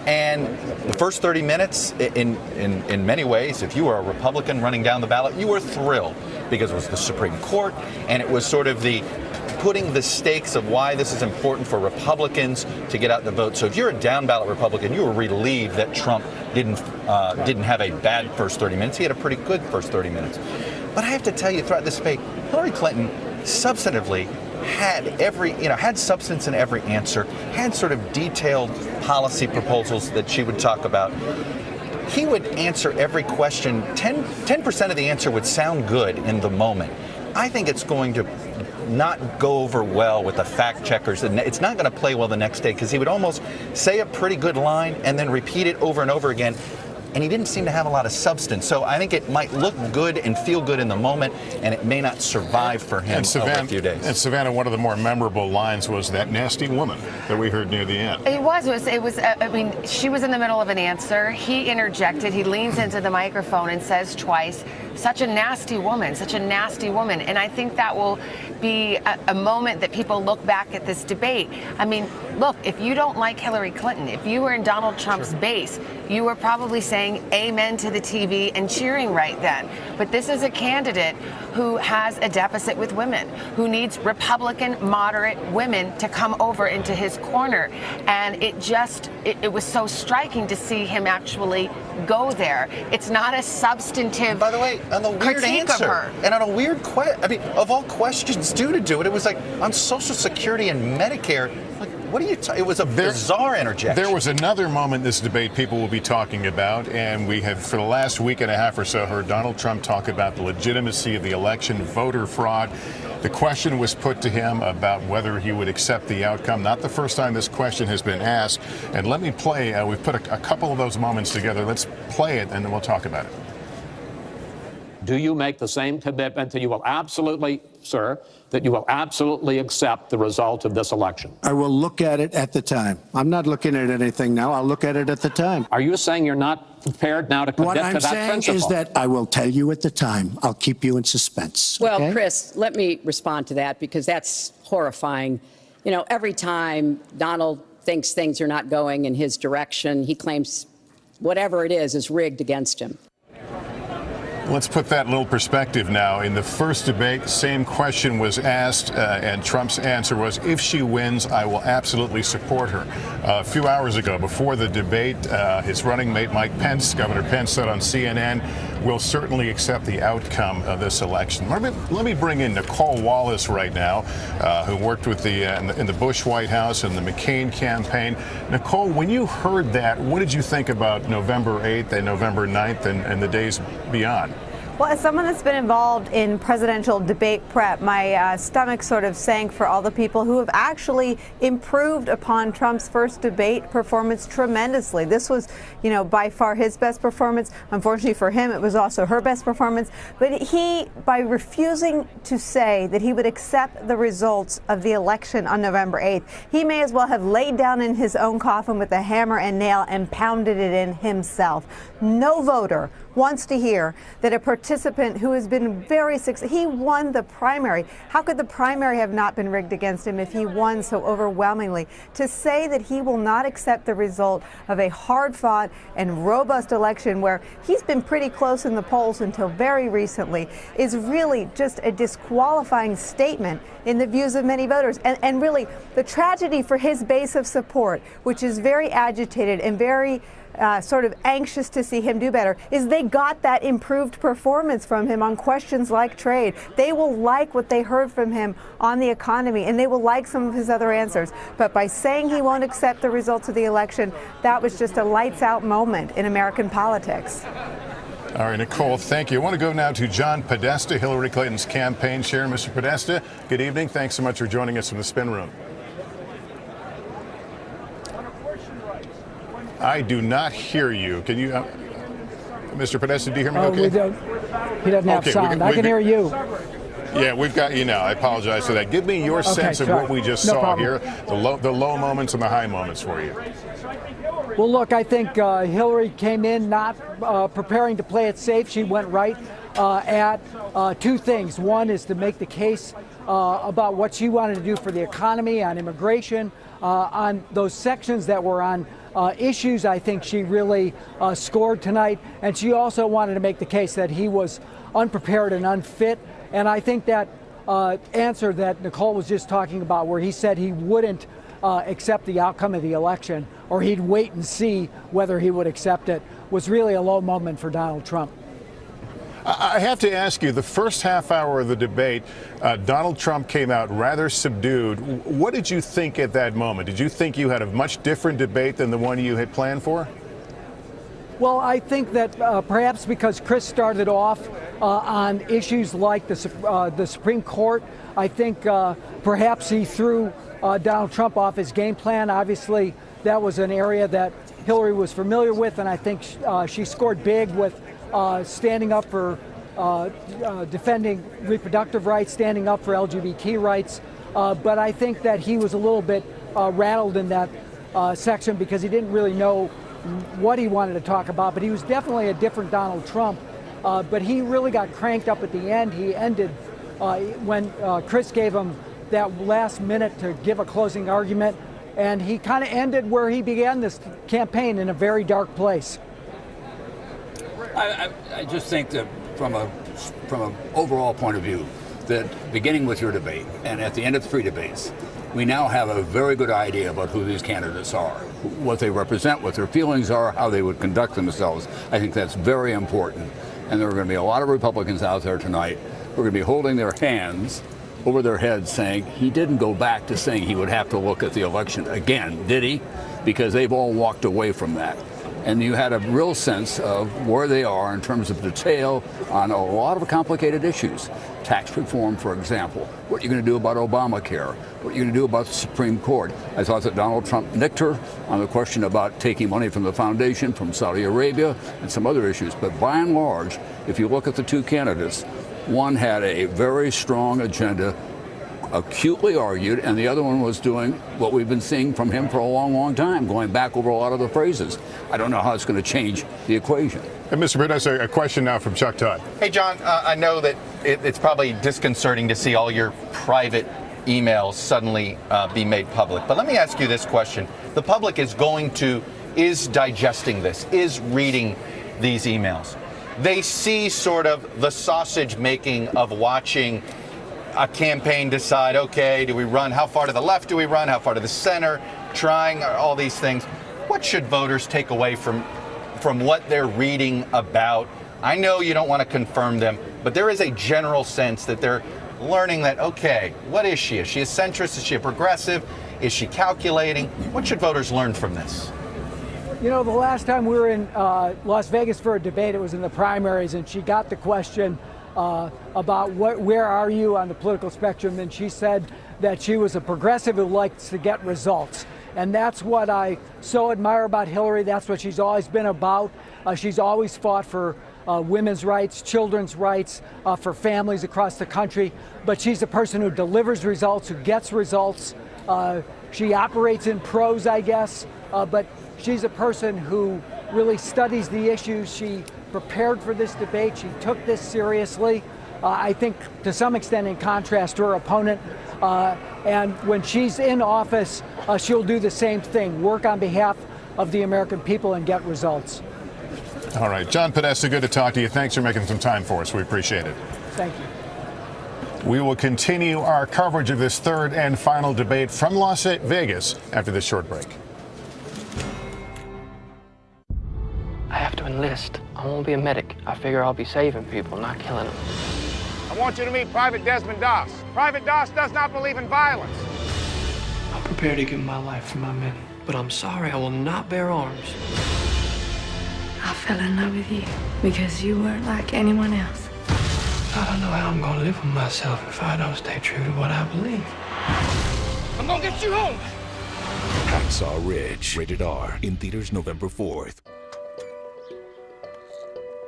And the first 30 minutes, in many ways, if you were a Republican running down the ballot, you were thrilled because it was the Supreme Court, and it was sort of the putting the stakes of why this is important for Republicans to get out the vote. So if you're a down ballot Republican, you were relieved that Trump didn't have a bad first 30 minutes. He had a pretty good first 30 minutes. But I have to tell you, throughout this debate, Hillary Clinton substantively had substance in every answer, had sort of detailed policy proposals that she would talk about. He would answer every question. 10% of the answer would sound good in the moment. I think it's going to not go over well with the fact checkers, and it's not going to play well the next day because he would almost say a pretty good line and then repeat it over and over again. And he didn't seem to have a lot of substance. So I think it might look good and feel good in the moment, and it may not survive for him over a few days. And Savannah, one of the more memorable lines was that nasty woman that we heard near the end. It was. I mean, she was in the middle of an answer. He interjected. He leans into the microphone and says twice, "Such a nasty woman, such a nasty woman." And I think that will be a moment that people look back at this debate. I mean, look, if you don't like Hillary Clinton, if you were in Donald Trump's base, you were probably saying amen to the TV and cheering right then. But this is a candidate who has a deficit with women, who needs Republican moderate women to come over into his corner. And it was so striking to see him actually go there. It's not a substantive, by the way, on the weird answer and on a weird question. I mean, of all questions to do it, it was like on Social Security and Medicare. Like, what are you? It was a bizarre interjection. There was another moment in this debate people will be talking about, and we have for the last week and a half or so heard Donald Trump talk about the legitimacy of the election, voter fraud. The question was put to him about whether he would accept the outcome. Not the first time this question has been asked. And let me play. We've put a couple of those moments together. Let's play it, and then we'll talk about it. Do you make the same commitment that you will absolutely, sir, that you will absolutely accept the result of this election? I will look at it at the time. I'm not looking at anything now. I'll look at it at the time. Are you saying you're not prepared now to commit to that principle? What I'm saying is that I will tell you at the time. I'll keep you in suspense. Well, okay? Chris, let me respond to that because that's horrifying. You know, every time Donald thinks things are not going in his direction, he claims whatever it is rigged against him. Let's put that in a little perspective now. In the first debate, same question was asked, and Trump's answer was, if she wins, I will absolutely support her. A few hours ago, before the debate, his running mate, Mike Pence, Governor Pence, said on CNN, will certainly accept the outcome of this election. Let me bring in Nicole Wallace right now, who worked with in the Bush White House and the McCain campaign. Nicole, when you heard that, what did you think about November 8th and November 9th and the days beyond? Well, as someone that's been involved in presidential debate prep, my stomach sort of sank for all the people who have actually improved upon Trump's first debate performance tremendously. This was, you know, by far his best performance. Unfortunately for him, it was also her best performance. But he, by refusing to say that he would accept the results of the election on November 8th, he may as well have laid down in his own coffin with a hammer and nail and pounded it in himself. No voter wants to hear that a participant who has been very successful, he won the primary. How could the primary have not been rigged against him if he won so overwhelmingly? To say that he will not accept the result of a hard-fought and robust election where he's been pretty close in the polls until very recently is really just a disqualifying statement in the views of many voters. And really, the tragedy for his base of support, which is very agitated and very sort of anxious to see him do better, is they got that improved performance from him on questions like trade. They will like what they heard from him on the economy, and they will like some of his other answers. But by saying he won't accept the results of the election, that was just a lights-out moment in American politics. All right, Nicole, thank you. I want to go now to John Podesta, Hillary Clinton's campaign chair. Mr. Podesta, good evening. Thanks so much for joining us from the Spin Room. I do not hear you. Can you, Mr. Podesta, do you hear me okay? He doesn't have sound. I can hear you. Yeah, we've got you now. I apologize for that. Give me your sense of what we just saw here, the low moments and the high moments for you. Well, look, I think Hillary came in not preparing to play it safe. She went right at two things. One is to make the case about what she wanted to do for the economy, on immigration, on those sections that were on issues. I think she really scored tonight. And she also wanted to make the case that he was unprepared and unfit. And I think that answer that Nicole was just talking about, where he said he wouldn't accept the outcome of the election, or he'd wait and see whether he would accept it, was really a low moment for Donald Trump. I have to ask you, the first half hour of the debate, Donald Trump came out rather subdued. What did you think at that moment? Did you think you had a much different debate than the one you had planned for? Well, I think that perhaps because Chris started off on issues like the Supreme Court, I think perhaps he threw Donald Trump off his game plan. Obviously, that was an area that Hillary was familiar with, and I think she scored big with standing up for defending reproductive rights, standing up for LGBT rights. But I think that he was a little bit rattled in that section because he didn't really know what he wanted to talk about. But he was definitely a different Donald Trump. But he really got cranked up at the end. He ended when Chris gave him that last minute to give a closing argument. And he kind of ended where he began this campaign, in a very dark place. I just think that from an overall point of view, that beginning with your debate and at the end of the three debates, we now have a very good idea about who these candidates are, what they represent, what their feelings are, how they would conduct themselves. I think that's very important. And there are going to be a lot of Republicans out there tonight who are going to be holding their hands over their heads saying, he didn't go back to saying he would have to look at the election again, did he? Because they've all walked away from that. And you had a real sense of where they are in terms of detail on a lot of complicated issues. Tax reform, for example. What are you going to do about Obamacare? What are you going to do about the Supreme Court? I thought that Donald Trump nicked her on the question about taking money from the foundation, from Saudi Arabia, and some other issues. But by and large, if you look at the two candidates, one had a very strong agenda, acutely argued, and the other one was doing what we've been seeing from him for a long, long time, going back over a lot of the phrases. I don't know how it's going to change the equation. And Mr. Burnett, a question now from Chuck Todd. Hey, John, I know that it's probably disconcerting to see all your private emails suddenly be made public. But let me ask you this question. The public is digesting this, is reading these emails. They see sort of the sausage making of watching a campaign decide, okay, do we run, how far to the left do we run, how far to the center, trying all these things. What should voters take away from what they're reading about? I know you don't want to confirm them, but there is a general sense that they're learning that, okay, what is she? Is she a centrist? Is she a progressive? Is she calculating? What should voters learn from this? You know, the last time we were in Las Vegas for a debate, it was in the primaries, and she got the question about where are you on the political spectrum, and she said that she was a progressive who likes to get results. And that's what I so admire about Hillary. That's what she's always been about. She's always fought for women's rights, children's rights, for families across the country. But she's a person who delivers results, who gets results. She operates in prose, I guess, but she's a person who really studies the issues. She prepared for this debate. She took this seriously, I think to some extent in contrast to her opponent. And when she's in office, she'll do the same thing, work on behalf of the American people and get results. All right. John Podesta, good to talk to you. Thanks for making some time for us. We appreciate it. Thank you. We will continue our coverage of this third and final debate from Las Vegas after this short break. I have to enlist. I won't be a medic. I figure I'll be saving people, not killing them. I want you to meet Private Desmond Doss. Private Doss does not believe in violence. I'm prepared to give my life for my men, but I'm sorry I will not bear arms. I fell in love with you because you weren't like anyone else. I don't know how I'm gonna live with myself if I don't stay true to what I believe. I'm gonna get you home. Hacksaw Ridge, rated R, in theaters November 4th.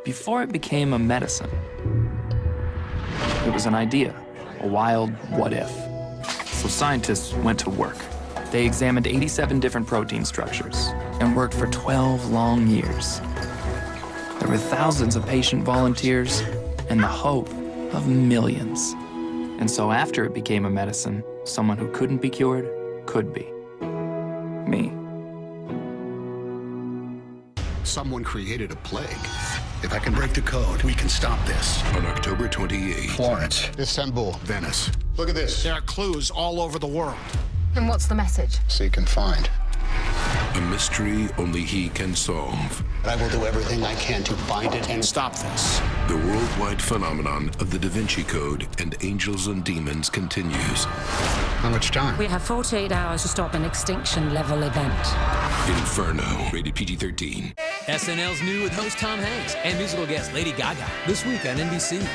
Before it became a medicine, it was an idea, a wild what if. So scientists went to work. They examined 87 different protein structures and worked for 12 long years. There were thousands of patient volunteers and the hope of millions. And so after it became a medicine, someone who couldn't be cured could be. Me. Someone created a plague. If I can break the code, we can stop this. On October 28th. Florence, Istanbul, Venice. Look at this. There are clues all over the world. And what's the message? Seek and find. A mystery only he can solve. I will do everything I can to find it and stop this. The worldwide phenomenon of the Da Vinci Code and Angels and Demons continues. How much time? We have 48 hours to stop an extinction-level event. Inferno, rated PG-13. SNL's new with host Tom Hanks and musical guest Lady Gaga this week on NBC.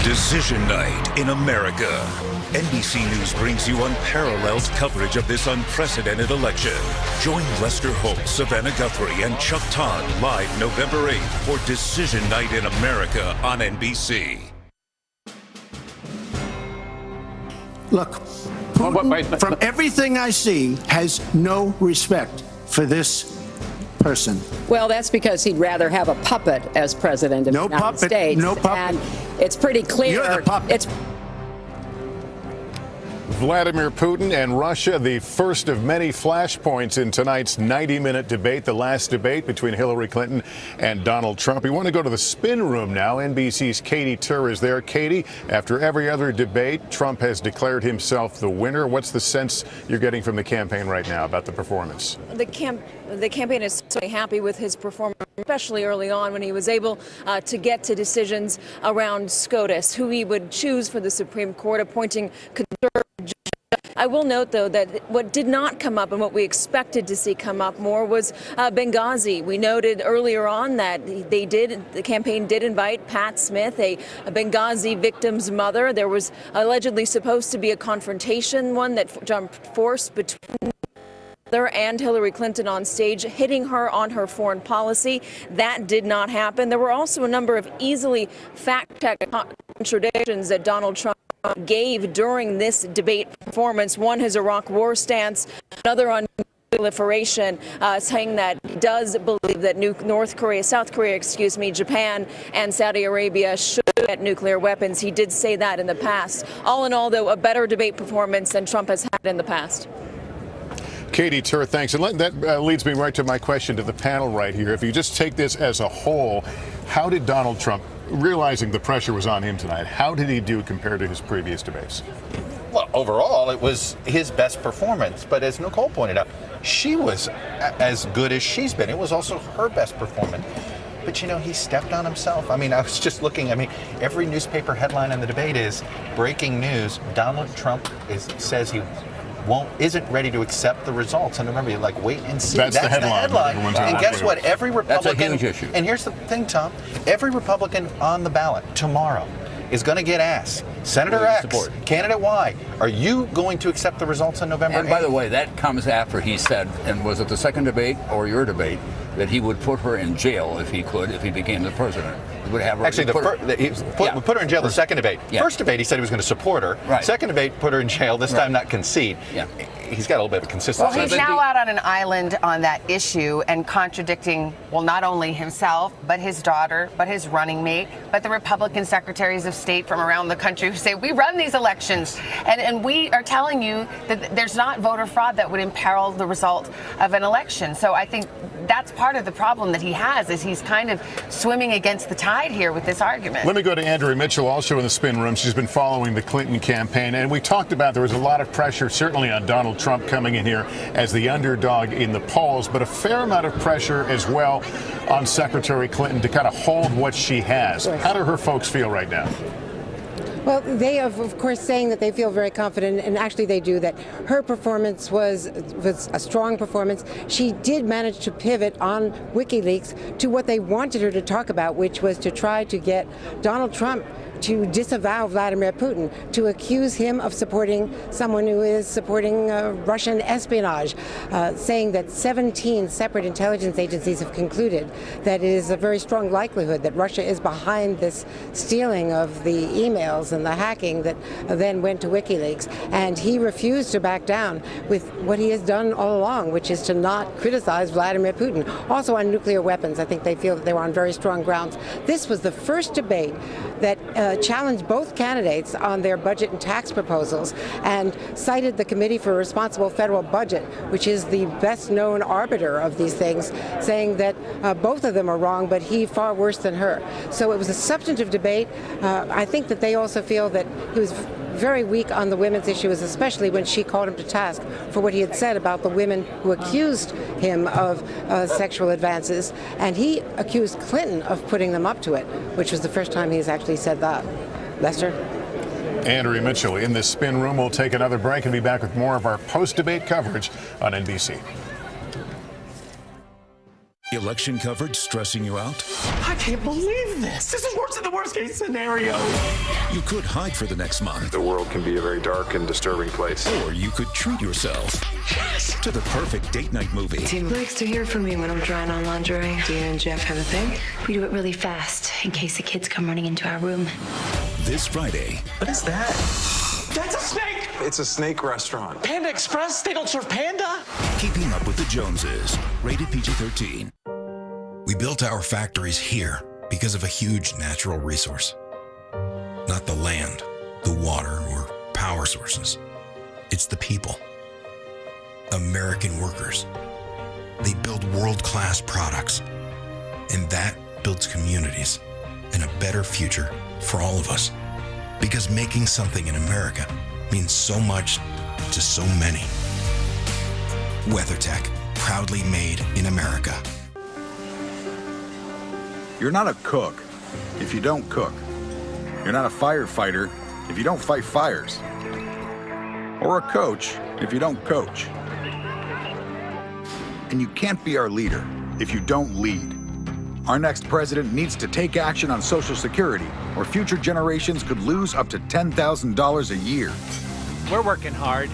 Decision Night in America. NBC News brings you unparalleled coverage of this unprecedented election. Join Lester Holt, Savannah Guthrie, and Chuck Todd live November 8th for Decision Night in America on NBC. Look, Putin, from everything I see, has no respect for this person. Well, that's because he'd rather have a puppet as president of the United States. No puppet. And it's pretty clear. You're the puppet. It's Vladimir Putin and Russia, the first of many flashpoints in tonight's 90-minute debate, the last debate between Hillary Clinton and Donald Trump. We want to go to the spin room now. NBC's Katie Tur is there. Katie, after every other debate, Trump has declared himself the winner. What's the sense you're getting from the campaign right now about the performance? The campaign is certainly happy with his performance, especially early on when he was able to get to decisions around SCOTUS, who he would choose for the Supreme Court, appointing conservative judges. I will note, though, that what did not come up and what we expected to see come up more was Benghazi. We noted earlier on that the campaign did invite Pat Smith, a Benghazi victim's mother. There was allegedly supposed to be a confrontation, one that jumped force between and Hillary Clinton on stage, hitting her on her foreign policy. That did not happen. There were also a number of easily fact-checked contradictions that Donald Trump gave during this debate performance. One, his Iraq war stance, another on proliferation, saying that he does believe that South Korea, Japan and Saudi Arabia should get nuclear weapons. He did say that in the past. All in all, though, a better debate performance than Trump has had in the past. Katie Tur, thanks. And that leads me right to my question to the panel right here. If you just take this as a whole, how did Donald Trump, realizing the pressure was on him tonight, how did he do compared to his previous debates? Well, overall, it was his best performance. But as Nicole pointed out, she was as good as she's been. It was also her best performance. But, you know, he stepped on himself. I mean, I was just looking. I mean, every newspaper headline in the debate is breaking news. Donald Trump says he isn't ready to accept the results. And remember, you wait and see. That's the headline. And guess what? Every Republican. That's a huge issue. And here's the thing, Tom. Every Republican on the ballot tomorrow is going to get asked, Senator X, candidate Y, are you going to accept the results on November 8th? And by the way, that comes after he said, and was it the second debate or your debate, that he would put her in jail if he could, if he became the president. He would have her. Actually, he put her in jail the second debate. First debate, he said he was going to support her. Right. Second debate, put her in jail. This time, not concede. Yeah. He's got a little bit of consistency. Well, he's now out on an island on that issue and contradicting, well, not only himself, but his daughter, but his running mate, but the Republican secretaries of state from around the country who say, we run these elections, and we are telling you that there's not voter fraud that would imperil the result of an election. So I think that's part of the problem that he has, is he's kind of swimming against the tide here with this argument. Let me go to Andrea Mitchell, also in the spin room. She's been following the Clinton campaign, and we talked about there was a lot of pressure, certainly on Donald Trump coming in here as the underdog in the polls, but a fair amount of pressure as well on Secretary Clinton to kind of hold what she has. How do her folks feel right now? Well, they are, of course, saying that they feel very confident, and actually they do, that her performance was a strong performance. She did manage to pivot on WikiLeaks to what they wanted her to talk about, which was to try to get Donald Trump to disavow Vladimir Putin, to accuse him of supporting someone who is supporting Russian espionage, saying that 17 separate intelligence agencies have concluded that it is a very strong likelihood that Russia is behind this stealing of the emails and the hacking that then went to WikiLeaks. And he refused to back down with what he has done all along, which is to not criticize Vladimir Putin. Also on nuclear weapons, I think they feel that they were on very strong grounds. This was the first debate that challenged both candidates on their budget and tax proposals, and cited the Committee for a Responsible Federal Budget, which is the best known arbiter of these things, saying that both of them are wrong, but he far worse than her. So it was a substantive debate. I think that they also feel that he was very weak on the women's issues, especially when she called him to task for what he had said about the women who accused him of sexual advances, and he accused Clinton of putting them up to it, which was the first time he's actually said that. Lester? Andrea Mitchell in the spin room. We'll take another break and be back with more of our post-debate coverage on NBC. Election coverage stressing you out? I can't believe this. This is worse than the worst case scenario. You could hide for the next month. The world can be a very dark and disturbing place. Or you could treat yourself to the perfect date night movie. Tim likes to hear from me when I'm trying on lingerie. Do you and Jeff have a thing? We do it really fast in case the kids come running into our room. This Friday. What is that? That's a snake! It's a snake restaurant. Panda Express? They don't serve panda? Keeping Up with the Joneses. Rated PG-13. We built our factories here because of a huge natural resource. Not the land, the water, or power sources. It's the people. American workers. They build world-class products. And that builds communities and a better future for all of us. Because making something in America means so much to so many. WeatherTech, proudly made in America. You're not a cook if you don't cook. You're not a firefighter if you don't fight fires. Or a coach if you don't coach. And you can't be our leader if you don't lead. Our next president needs to take action on Social Security, or future generations could lose up to $10,000 a year. We're working hard.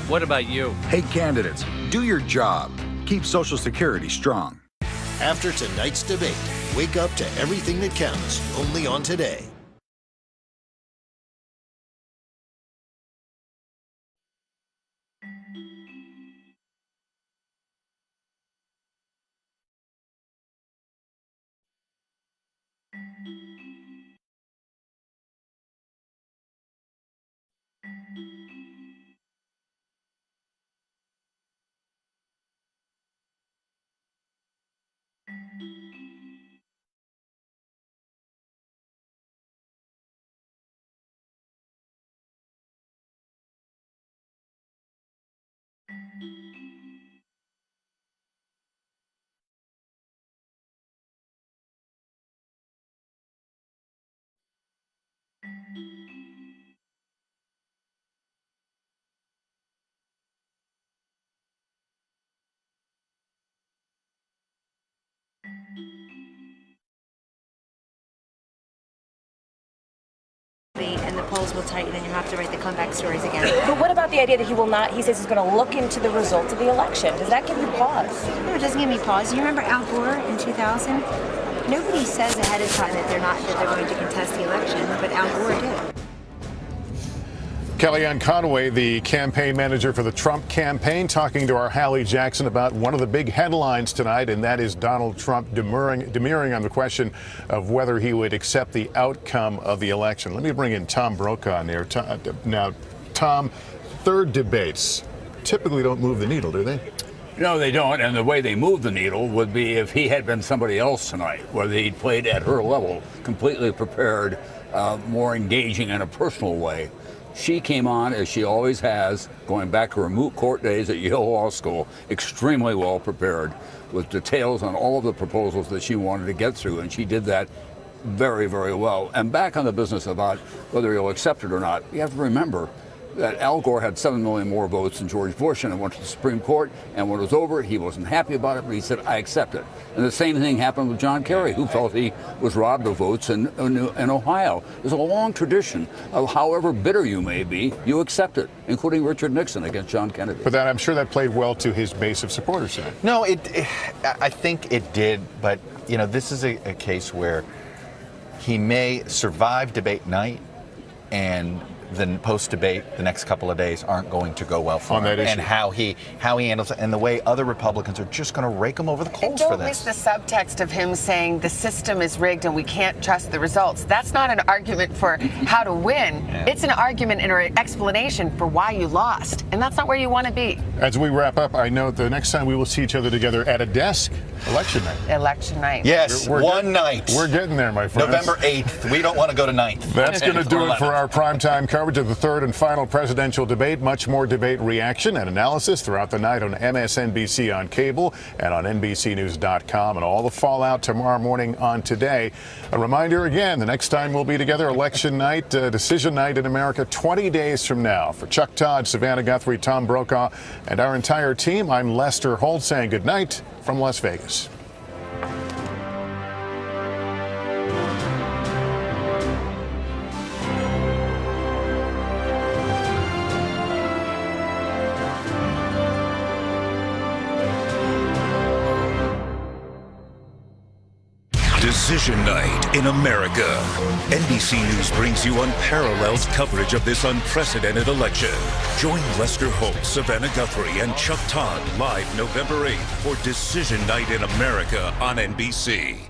What about you? Hey, candidates, do your job. Keep Social Security strong. After tonight's debate, wake up to everything that counts, only on Today. And the polls will tighten and you have to write the comeback stories again. But what about the idea that he will not, he says he's going to look into the results of the election? Does that give you pause? No, it doesn't give me pause. You remember Al Gore in 2000? Nobody says ahead of time that they're going to contest the election, but Al Gore did. Kellyanne Conway, the campaign manager for the Trump campaign, talking to our Hallie Jackson about one of the big headlines tonight, and that is Donald Trump demurring on the question of whether he would accept the outcome of the election. Let me bring in Tom Brokaw there. Now, Tom, third debates typically don't move the needle, do they? No, they don't. And the way they move the needle would be if he had been somebody else tonight, where he'd played at her level, completely prepared, more engaging in a personal way. She came on, as she always has, going back to her moot court days at Yale Law School, extremely well prepared, with details on all of the proposals that she wanted to get through, and she did that very, very well. And back on the business about whether he'll accept it or not, you have to remember that Al Gore had 7 million more votes than George Bush, and it went to the Supreme Court, and when it was over, he wasn't happy about it, but he said, I accept it. And the same thing happened with John Kerry, who felt he was robbed of votes in Ohio. There's a long tradition of, however bitter you may be, you accept it, including Richard Nixon against John Kennedy. But I'm sure that played well to his base of supporters tonight. No, I think it did, but, you know, this is a case where he may survive debate night, and the post-debate, the next couple of days aren't going to go well for him, and how he handles it, and the way other Republicans are just going to rake him over the coals for this. Don't miss the subtext of him saying the system is rigged and we can't trust the results. That's not an argument for how to win. Yeah. It's an argument and an explanation for why you lost, and that's not where you want to be. As we wrap up, I know the next time we will see each other together at a desk, election night. Election night. Yes, one night. We're getting there, my friends. November 8th. We don't want to go to 9th. That's going to do it for our primetime coverage of the third and final presidential debate. Much more debate reaction and analysis throughout the night on MSNBC on cable and on NBCNews.com, and all the fallout tomorrow morning on Today. A reminder again, the next time we'll be together, election night, decision night in America, 20 days from now. For Chuck Todd, Savannah Guthrie, Tom Brokaw, and our entire team, I'm Lester Holt saying good night from Las Vegas. Decision night in America. NBC News brings you unparalleled coverage of this unprecedented election. Join Lester Holt, Savannah Guthrie, and Chuck Todd live November 8th for Decision Night in America on NBC.